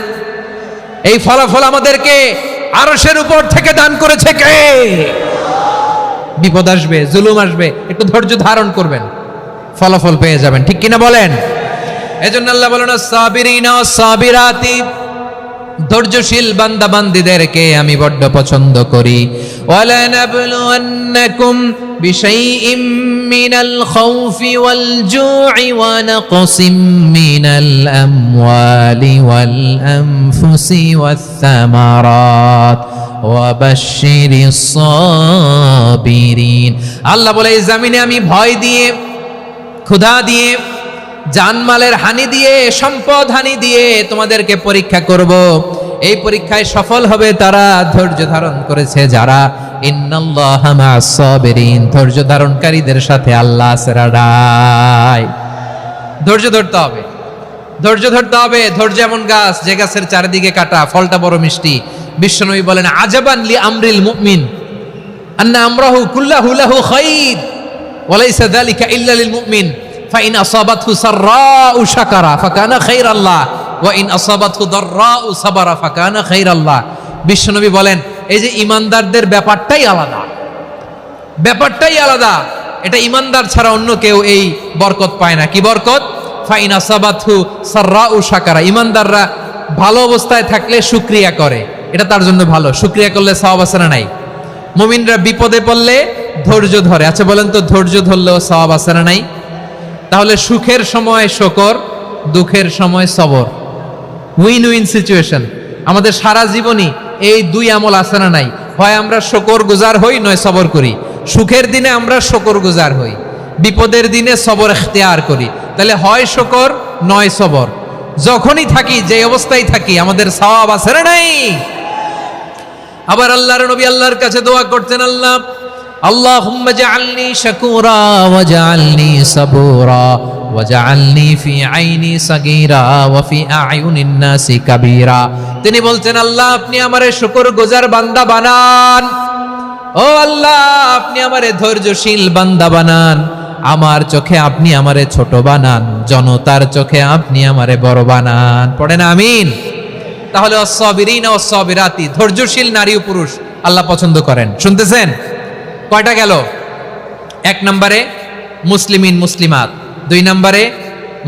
এই ফলাফল আমাদেরকে আরশের উপর থেকে দান করেছে কে? বিপদ আসবে, জুলুম আসবে, একটু ধৈর্য ধারণ করবেন, ফলাফল পেয়ে যাবেন, ঠিক কিনা বলেন? এজন্য আল্লাহ বলেন, সাবিরিনা সাবিরাতি ধৈর্যশীল বান্দা বান্দীদেরকে আমি বড্ড পছন্দ করি। ওয়ালানাবলুওয়ান্নাকুম বিশাইইম মিনাল খাউফি ওয়াল জু'i ওয়া নাকসিম মিনাল আমওয়ালি ওয়াল আনফুসি ওয়াস সামারাত ওয়া বাশশিরিস সাবিরিন। আল্লাহ বলে এই জমিনে আমি ভয় দিয়ে, ক্ষুধা দিয়ে, জানমালের হানি দিয়ে, সম্পদ হানি দিয়ে তোমাদেরকে পরীক্ষা করব। এই পরীক্ষায় সফল হবে তারা ধৈর্য ধারণ করেছে যারা। ইন্নাল্লাহা মা'আস সাবিরিন, ধৈর্য ধারণকারীদের সাথে আল্লাহ আছে রাডাই। ধৈর্য ধরতে হবে, ধৈর্য ধরতে হবে। ধৈর্য এমন গাছ যে গাছের চারিদিকে কাটা, ফলটা বড় মিষ্টি। বিশ্বনবী বলেন আজাবান লি আমরিল মুমিন আন্না আমরাহু কুল্লাহু লাহু খাইর ওয়া লাইসা যালিকা ইল্লা লিল মুমিন ফাইন আসাবাতহু সাররাউ শাকারা ফাকানা খাইরাল্লাহ ওয়া ইন আসাবাতহু দাররাউ সাবারা ফাকানা খাইরাল্লাহ। বিশ্বনবী বলেন এই যে ঈমানদারদের ব্যাপারটাই আলাদা, ব্যাপারটাই আলাদা। এটা ঈমানদার ছাড়া অন্য কেউ এই বরকত পায় না। কি বরকত? ফাইন আসাবাতহু সাররাউ শাকারা। ঈমানদাররা ভালো অবস্থায় থাকলে শুকরিয়া করে, এটা তার জন্য ভালো। শুকরিয়া করলে সওয়াব আছে না নাই? মুমিনরা বিপদে পড়লে ধৈর্য ধরে। আচ্ছা বলেন তো, ধৈর্য ধরলেও সওয়াব আছে না নাই? তাহলে সুখের সময় শুকর, দুঃখের সময় সবর, উইন উইন সিচুয়েশন। আমাদের সারা জীবনই এই দুই আমল আছে না নাই? হয় আমরা শুকর গুজার হই, নয় সবর করি। সুখের দিনে আমরা শুকর গুজার হই, বিপদের দিনে সবর ইখতিয়ার করি। তাহলে হয় শুকর নয় সবর। যখনই থাকি, যে অবস্থায় থাকি, আমাদের সওয়াব আছে না নাই? আবার আল্লাহর নবী আল্লাহর কাছে দোয়া করতেন, আল্লাহ আল্লাহুম্মা জাআলনি শাকুরা ওয়া জাআলনি সাবুরা ওয়া জাআলনি ফি আইনি সাগীরা ওয়া ফি আ'য়ুনিন নাসি কাবীরা। তিনি বলতেন আল্লাহ আপনি আমারে শুকরগুজার বান্দা বানান, ও আল্লাহ আপনি আমারে ধৈর্যশীল বান্দা বানান, আমার চোখে আপনি আমারে ছোট বানান, জনতার চোখে আপনি আমারে বড় বানান। পড়েন আমিন। তাহলে আস-সাবিরিন ওয়াস সাবিরাতি, ধৈর্যশীল নারী ও পুরুষ আল্লাহ পছন্দ করেন। শুনতেছেন? কয়টা গেল? এক নম্বরে মুসলিমিন মুসলিমাত, দুই নম্বরে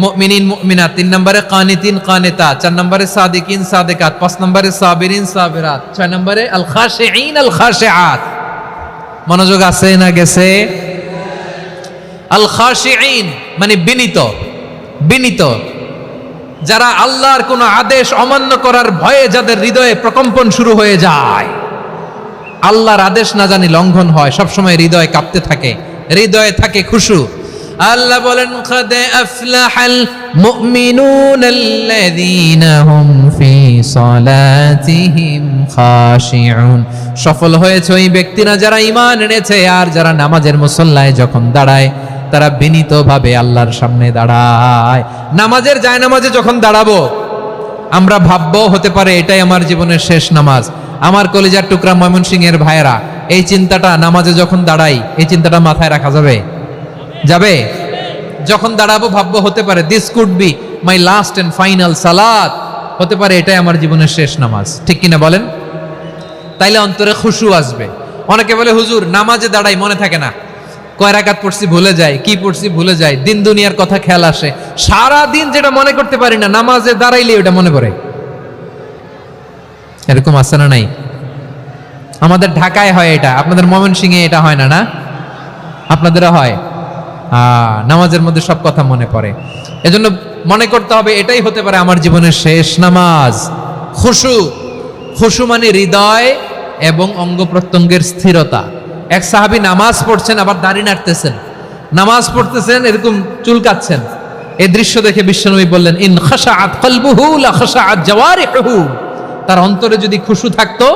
মুমিনিন মুমিনাত, তিন নম্বরে কানিতিন কানিতাত, চার নম্বরে সাদিকিন সাদিকাত, পাঁচ নম্বরে সাবিরিন সাবিরাত, ছয় নম্বরে আল খাশিঈন আল খাশিআত। মনোযোগ আছে না গেছে? আল খাশিঈন মানে বিনীত, বিনীত, যারা আল্লাহর কোন আদেশ অমান্য করার ভয়ে যাদের হৃদয়ে প্রকম্পন শুরু হয়ে যায়, আল্লাহর আদেশ না জানি লঙ্ঘন হয়, সবসময় হৃদয় কাঁপতে থাকে, হৃদয়ে থাকে খুশু। আল্লাহ বলেন قد أفلح المؤمنون الذين هم في صلاتهم خاشعون। সফল হয়েছে ওই ব্যক্তিরা যারা ঈমান এনেছে আর যারা নামাজের মুসল্লায় যখন দাঁড়ায় তারা বিনীতভাবে আল্লাহর সামনে দাঁড়ায়। নামাজের জায়নামাজে যখন দাঁড়াবো আমরা ভাববো হতে পারে এটাই আমার জীবনের শেষ নামাজ। আমার কলিজার টুকরা ময়মনসিংহের ভাইয়েরা, এই চিন্তাটা নামাজে যখন দাঁড়াই, এই চিন্তাটা মাথায় রাখা যাবে? যাবে? যখন দাঁড়াবো ভাববো হতে পারে this could be my last and final সালাত, হতে পারে এটাই আমার জীবনের শেষ নামাজ। ঠিক কিনা বলেন? তাইলে অন্তরে খুশু আসবে। অনেকে বলে হুজুর নামাজে দাঁড়াই মনে থাকে না, কয় রাকাত পড়ছি ভুলে যায়, কি পড়ছি ভুলে যায়, দিন দুনিয়ার কথা খেয়াল আসে, সারা দিন যেটা মনে করতে পারি না নামাজে দাঁড়াইলে ওটা মনে পড়ে। এরকম আছে না নাই? আমাদের ঢাকায় হয় এটা, আপনাদের ময়মনসিংহে এটা হয় না? না আপনাদেরও হয়? নামাজের মধ্যে সব কথা মনে পড়ে। এজন্য মনে করতে হবে এটাই হতে পারে আমার জীবনের শেষ নামাজ। খুশু, খুশু মানে হৃদয় এবং অঙ্গ প্রত্যঙ্গের স্থিরতা। এক সাহাবী নামাজ পড়ছেন আবার দাড়ি নাড়তেছেন, নামাজ পড়তেছেন এরকম চুলকাচ্ছেন। এই দৃশ্য দেখে বিশ্বনবী বললেন ইন খাশাআত কলবুহু লা খাশাআত জাওয়ারিহুহু। তার অন্তরে যদি খুশু থাকতো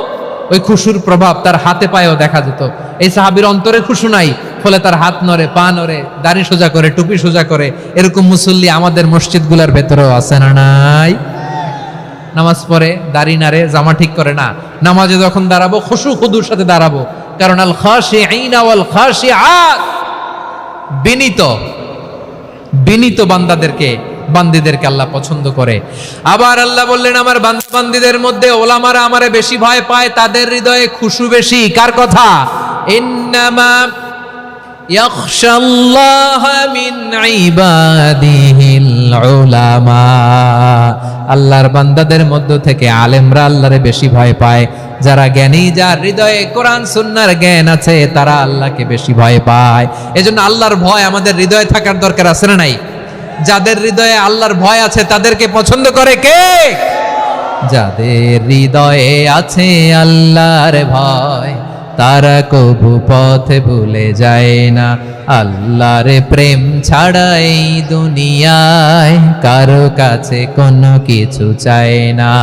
ওই খুশুর প্রভাব তার হাতে পায়েও দেখা যেত। এই সাহাবীর অন্তরে খুশু নাই, ফলে তার হাত নড়ে, পা নড়ে, দাড়ি সোজা করে, টুপি সোজা করে। এরকম মুসল্লি আমাদের মসজিদগুলোর ভেতরেও আছে না নাই? নামাজ পড়ে, দাড়ি নাড়ে, জামা ঠিক করে না। নামাজে যখন দাঁড়াবো খুশু খুদুর সাথে দাঁড়াবো, কারণ আল খাশিঈনা ওয়াল খাশিআত, বিনীত, বিনীত বান্দীদেরকে আল্লাহ পছন্দ করে। আবার আল্লাহ বললেন আমার বান্দীদের মধ্যে ওলামারা আমারে বেশি ভয় পায়, তাদের হৃদয়ে খুশু বেশি। কার কথা? ইন্নামা ইয়াখশাল্লাহা মিন ইবাদিহিল উলামা। আল্লাহর বান্দাদের মধ্য থেকে আলেমরা আল্লাহরে বেশি ভয় পায়। যারা জ্ঞানী, যার হৃদয়ে কোরআন সুন্নাহর জ্ঞান আছে, তারা আল্লাহকে বেশি ভয় পায়। এজন্য আল্লাহর ভয় আমাদের হৃদয়ে থাকার দরকার আছে না নাই? যাদের হৃদয়ে আল্লাহর ভয় আছে তাদেরকে পছন্দ করে কে? যাদের হৃদয়ে আছে আল্লাহর ভয়, তারা কবু পথ ভুলে যায় না। আল্লাহর প্রেম ছাড়া এই দুনিয়ায় কারো কাছে কোনো কিছু চায় না।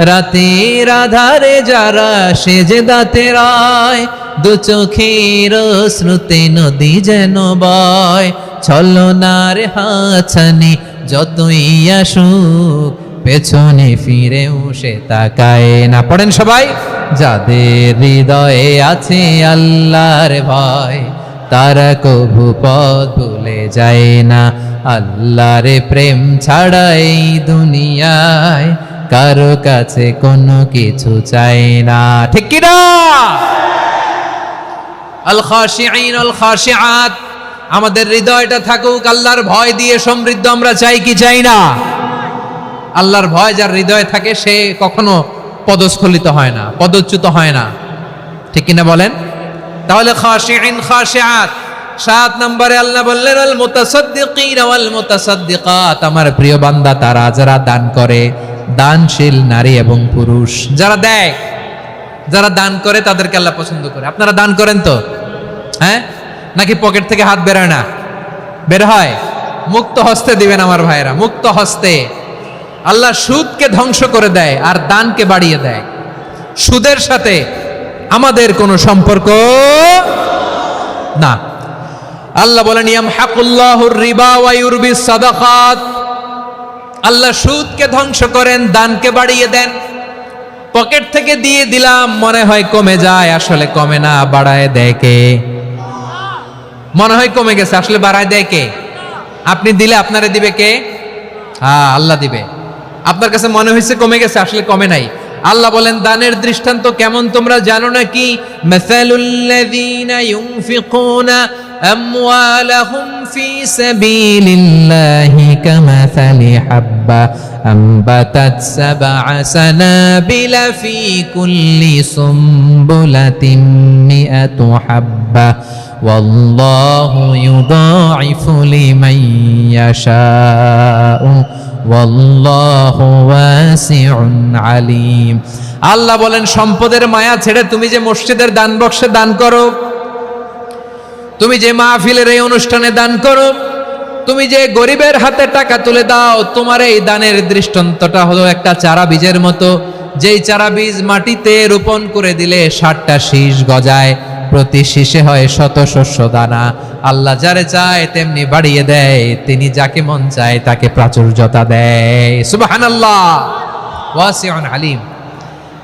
রাতের আধারে যারা সেজদাতে রয়, দু চোখের শ্রুতে নদী যেন বয়। ছলনার হাছানি যতই আসুক, পেছনে ফিরেও সে তাকায় না। পড়েন সবাই। যাদের হৃদয়ে আছে আল্লাহর ভয়, তারা কবু পথ ভুলে যায় না। আল্লাহর প্রেম ছাড়া এই দুনিয়ায় কারো কাছে কোনো কিছু চায় না। ঠিক কি না? আল খাশিঈন আল খাশিআত, আমাদের হৃদয়টা থাকুক আল্লাহর ভয় দিয়ে সমৃদ্ধ। আমরা চাই কি চাই না? আল্লাহর ভয় যার হৃদয়ে থাকে সে কখনো পদস্খলিত হয় না, পদচ্যুত হয় না। ঠিক কিনা বলেন? তাহলে খাশিঈন খাশিআত। 7 নম্বরে আল্লাহ বললেন আল মুতাসাদ্দিকিন ওয়াল মুতাসাদ্দিকাত, আমার প্রিয় বান্দা তারা যারা দান করে, দানশীল নারী এবং পুরুষ যারা দেয়, যারা দান করে তাদেরকে আল্লাহ পছন্দ করে। আপনারা দান করেন তো? হ্যাঁ, নাকি পকেট থেকে হাত বের হয় না? বের হয়। মুক্ত হস্তে দিবেন আমার ভাইরা, মুক্ত হস্তে। আল্লাহ সুদকে ধ্বংস করে দেয় আর দানকে বাড়িয়ে দেয়। সুদের সাথে আমাদের কোনো সম্পর্ক না। আল্লাহ বলেন ইয়ামহাকুল্লাহুর রিবা ওয়া ইউরবিস সাদাকাত, আল্লাহ সুদকে ধ্বংস করেন, দানকে বাড়িয়ে দেন। পকেট থেকে দিয়ে দিলাম মনে হয় কমে যায়, আসলে কমে না, বাড়ায় দেয় কে? মনে হয় কমে গেছে, আসলে বাড়ায় দেয় কে? আপনি দিলে আপনারে দিবে কে? হ্যাঁ, আল্লাহ দিবে। আপনার কাছে মনে হয়েছে কমে গেছে, আসলে কমে নাই। আল্লাহ বলেন দানের দৃষ্টান্ত কেমন তোমরা জানো নাকি? মাসালুল্লাযীনা ইউনফিকুনা আমওয়ালাহুম ফি সাবিলিল্লাহি কামাসালি হাব্বা আম্বাতাত সাবআ সানাবিলা ফি কুল্লি সুমবুলাতিন মিআতু হাব্বা ওয়াল্লাহু ইউদাঈফু লিমান ইয়াশাউ ওয়াল্লাহু ওয়াসিউন আলিম। আল্লাহ বলেন সম্পদের মায়া ছেড়ে তুমি যে মসজিদের দান বক্সে দান করো, তুমি যে মাহফিলের এই অনুষ্ঠানে দান করো, তুমি যে গরিবের হাতে টাকা তুলে দাও, তোমার এই দানের দৃষ্টান্তটা হলো একটা চারা বীজের মতো। যেই চারা বীজ মাটিতে রোপণ করে দিলে 60টা শীষ গজায়, প্রতি শীষে হয় শত শস্য দানা। আল্লাহ যারে চায় তেমনি বাড়িয়ে দেয়, তিনি যাকে মন চায় তাকে প্রাচুর্যতা দেয়। সুবহানাল্লাহ, ওয়াসিউন আলিম।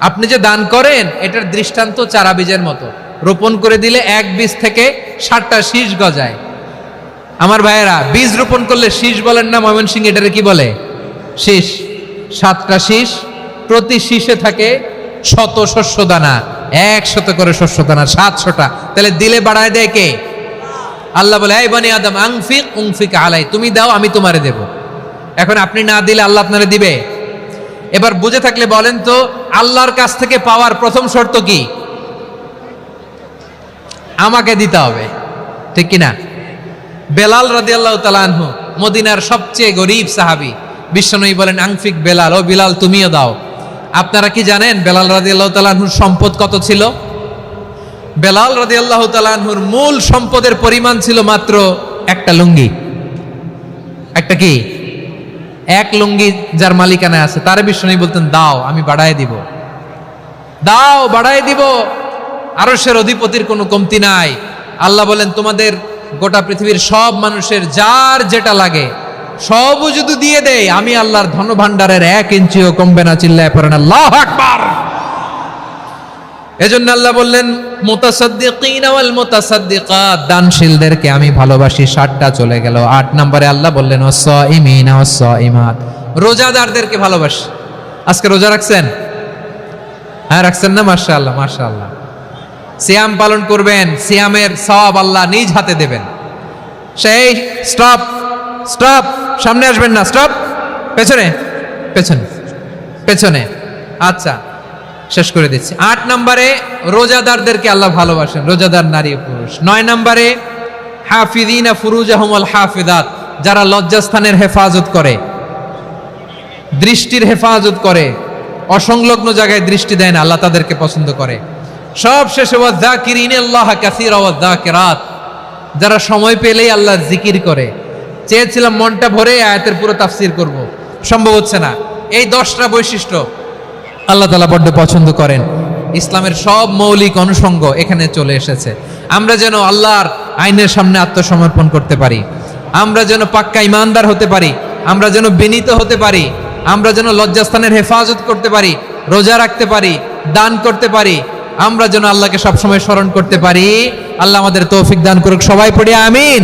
আপনি যে দান করেন এটার দৃষ্টান্ত চারা বীজের মতো, রোপণ করে দিলে এক বীজ থেকে 60টা শীষ গজায়। আমার ভাইয়েরা, বীজ রোপণ করলে শীষ বলেন না ময়মনসিংহ, এটারে কি বলে? শীষ। 7টা শীষ, প্রতি শীষে থাকে শত শস্য দানা, 100 করে শস্য দানা, 700টা। তাহলে দিলে বাড়ায় দেয় কে? আল্লাহ বলে এই বনি আদম আনফিক উনফিক আলাই, তুমি দাও আমি তোমারে দেব। এখন আপনি না দিলে আল্লাহ আপনারে দিবে? এবার বুঝে থাকলে বলেন তো, আল্লাহর কাছ থেকে পাওয়ার প্রথম শর্ত কি? আমাকে দিতে হবে, ঠিক কিনা? বেলাল রাদিয়াল্লাহু তাআলা আনহু, মদিনার সবচেয়ে গরীব সাহাবী, বিশ্বনবী বলেন আনফিক বেলাল, ও বিলাল তুমিও দাও। আপনারা কি জানেন বেলাল রাদিয়াল্লাহু তাআলা আনহুর সম্পদ কত ছিল? বেলাল রাদিয়াল্লাহু তাআলা আনহুর মূল সম্পদের পরিমাণ ছিল মাত্র একটা লুঙ্গি। একটা কি? এক লুঙ্গি যার মালিকানায় আছে, তার বিশ্বনবী বলতেন দাও আমি বাড়ায় দিব, দাও বাড়ায় দিব। আরশের অধিপতির কোনো কমতি নাই। আল্লাহ বলেন তোমাদের গোটা পৃথিবীর সব মানুষের যার যেটা লাগে সবও যদি দিয়ে দেয়, আমি আল্লাহর ধনভাণ্ডারের 1 ইঞ্চিও কমবে না। চিল্লায় পড়েন আল্লাহু আকবার। এজন্য আল্লাহ বললেন মুতাসাদ্দিকিন ওয়াল মুতাসাদ্দিকাত, দানশীলদেরকে আমি ভালোবাসি। 7টা চলে গেল। 8 নম্বরে আল্লাহ বললেন ওয়াস-সাইমিন ওয়াস-সাইমাত, রোজাদারদেরকে ভালোবাসি। আজকে রোজা রাখছেন? হ্যাঁ রাখছেন না? মাশাআল্লাহ মাশাআল্লাহ। সিয়াম পালন করবেন, সিয়ামের সওয়াব আল্লাহ নিজ হাতে দেবেন। সেই স্টপ স্টপ, সামনে আসবেন না, স্টপ, পেছনে পেছনে পেছনে। আচ্ছা, শেষ করে দিচ্ছি। 8 নম্বরে রোজাদারদেরকে আল্লাহ ভালোবাসেন, রোজাদার নারী ও পুরুষ। 9 নম্বরে হাফিযিনা ফুরুজাহুম ওয়াল হাফিযাত, যারা লজ্জাস্থানের হেফাজত করে, দৃষ্টির হেফাজত করে, অসংলগ্ন জায়গায় দৃষ্টি দেয় না, আল্লাহ তাদেরকে পছন্দ করে। সব শেষে ওয়াযাকিরিনাল্লাহা কাসীরা ওয়াযাকিরাত, যারা সময় পেলেই আল্লাহর জিকির করে। চেয়েছিলাম মনটা ভরে আয়াতের পুরো তাফসীর করব, সম্ভব হচ্ছে না। এই 10টা বৈশিষ্ট্য আল্লাহ তাআলা বড্ড পছন্দ করেন। ইসলামের সব মৌলিক অনুষঙ্গ এখানে চলে এসেছে। আমরা যেন আল্লাহর আইনের সামনে আত্মসমর্পণ করতে পারি, আমরা যেন পাক্কা ইমানদার হতে পারি, আমরা যেন বিনীত হতে পারি, আমরা যেন লজ্জাস্থানের হেফাজত করতে পারি, রোজা রাখতে পারি, দান করতে পারি, আমরা যেন আল্লাহকে সবসময় স্মরণ করতে পারি। আল্লাহ আমাদের তৌফিক দান করুক। সবাই পড়ি আমিন।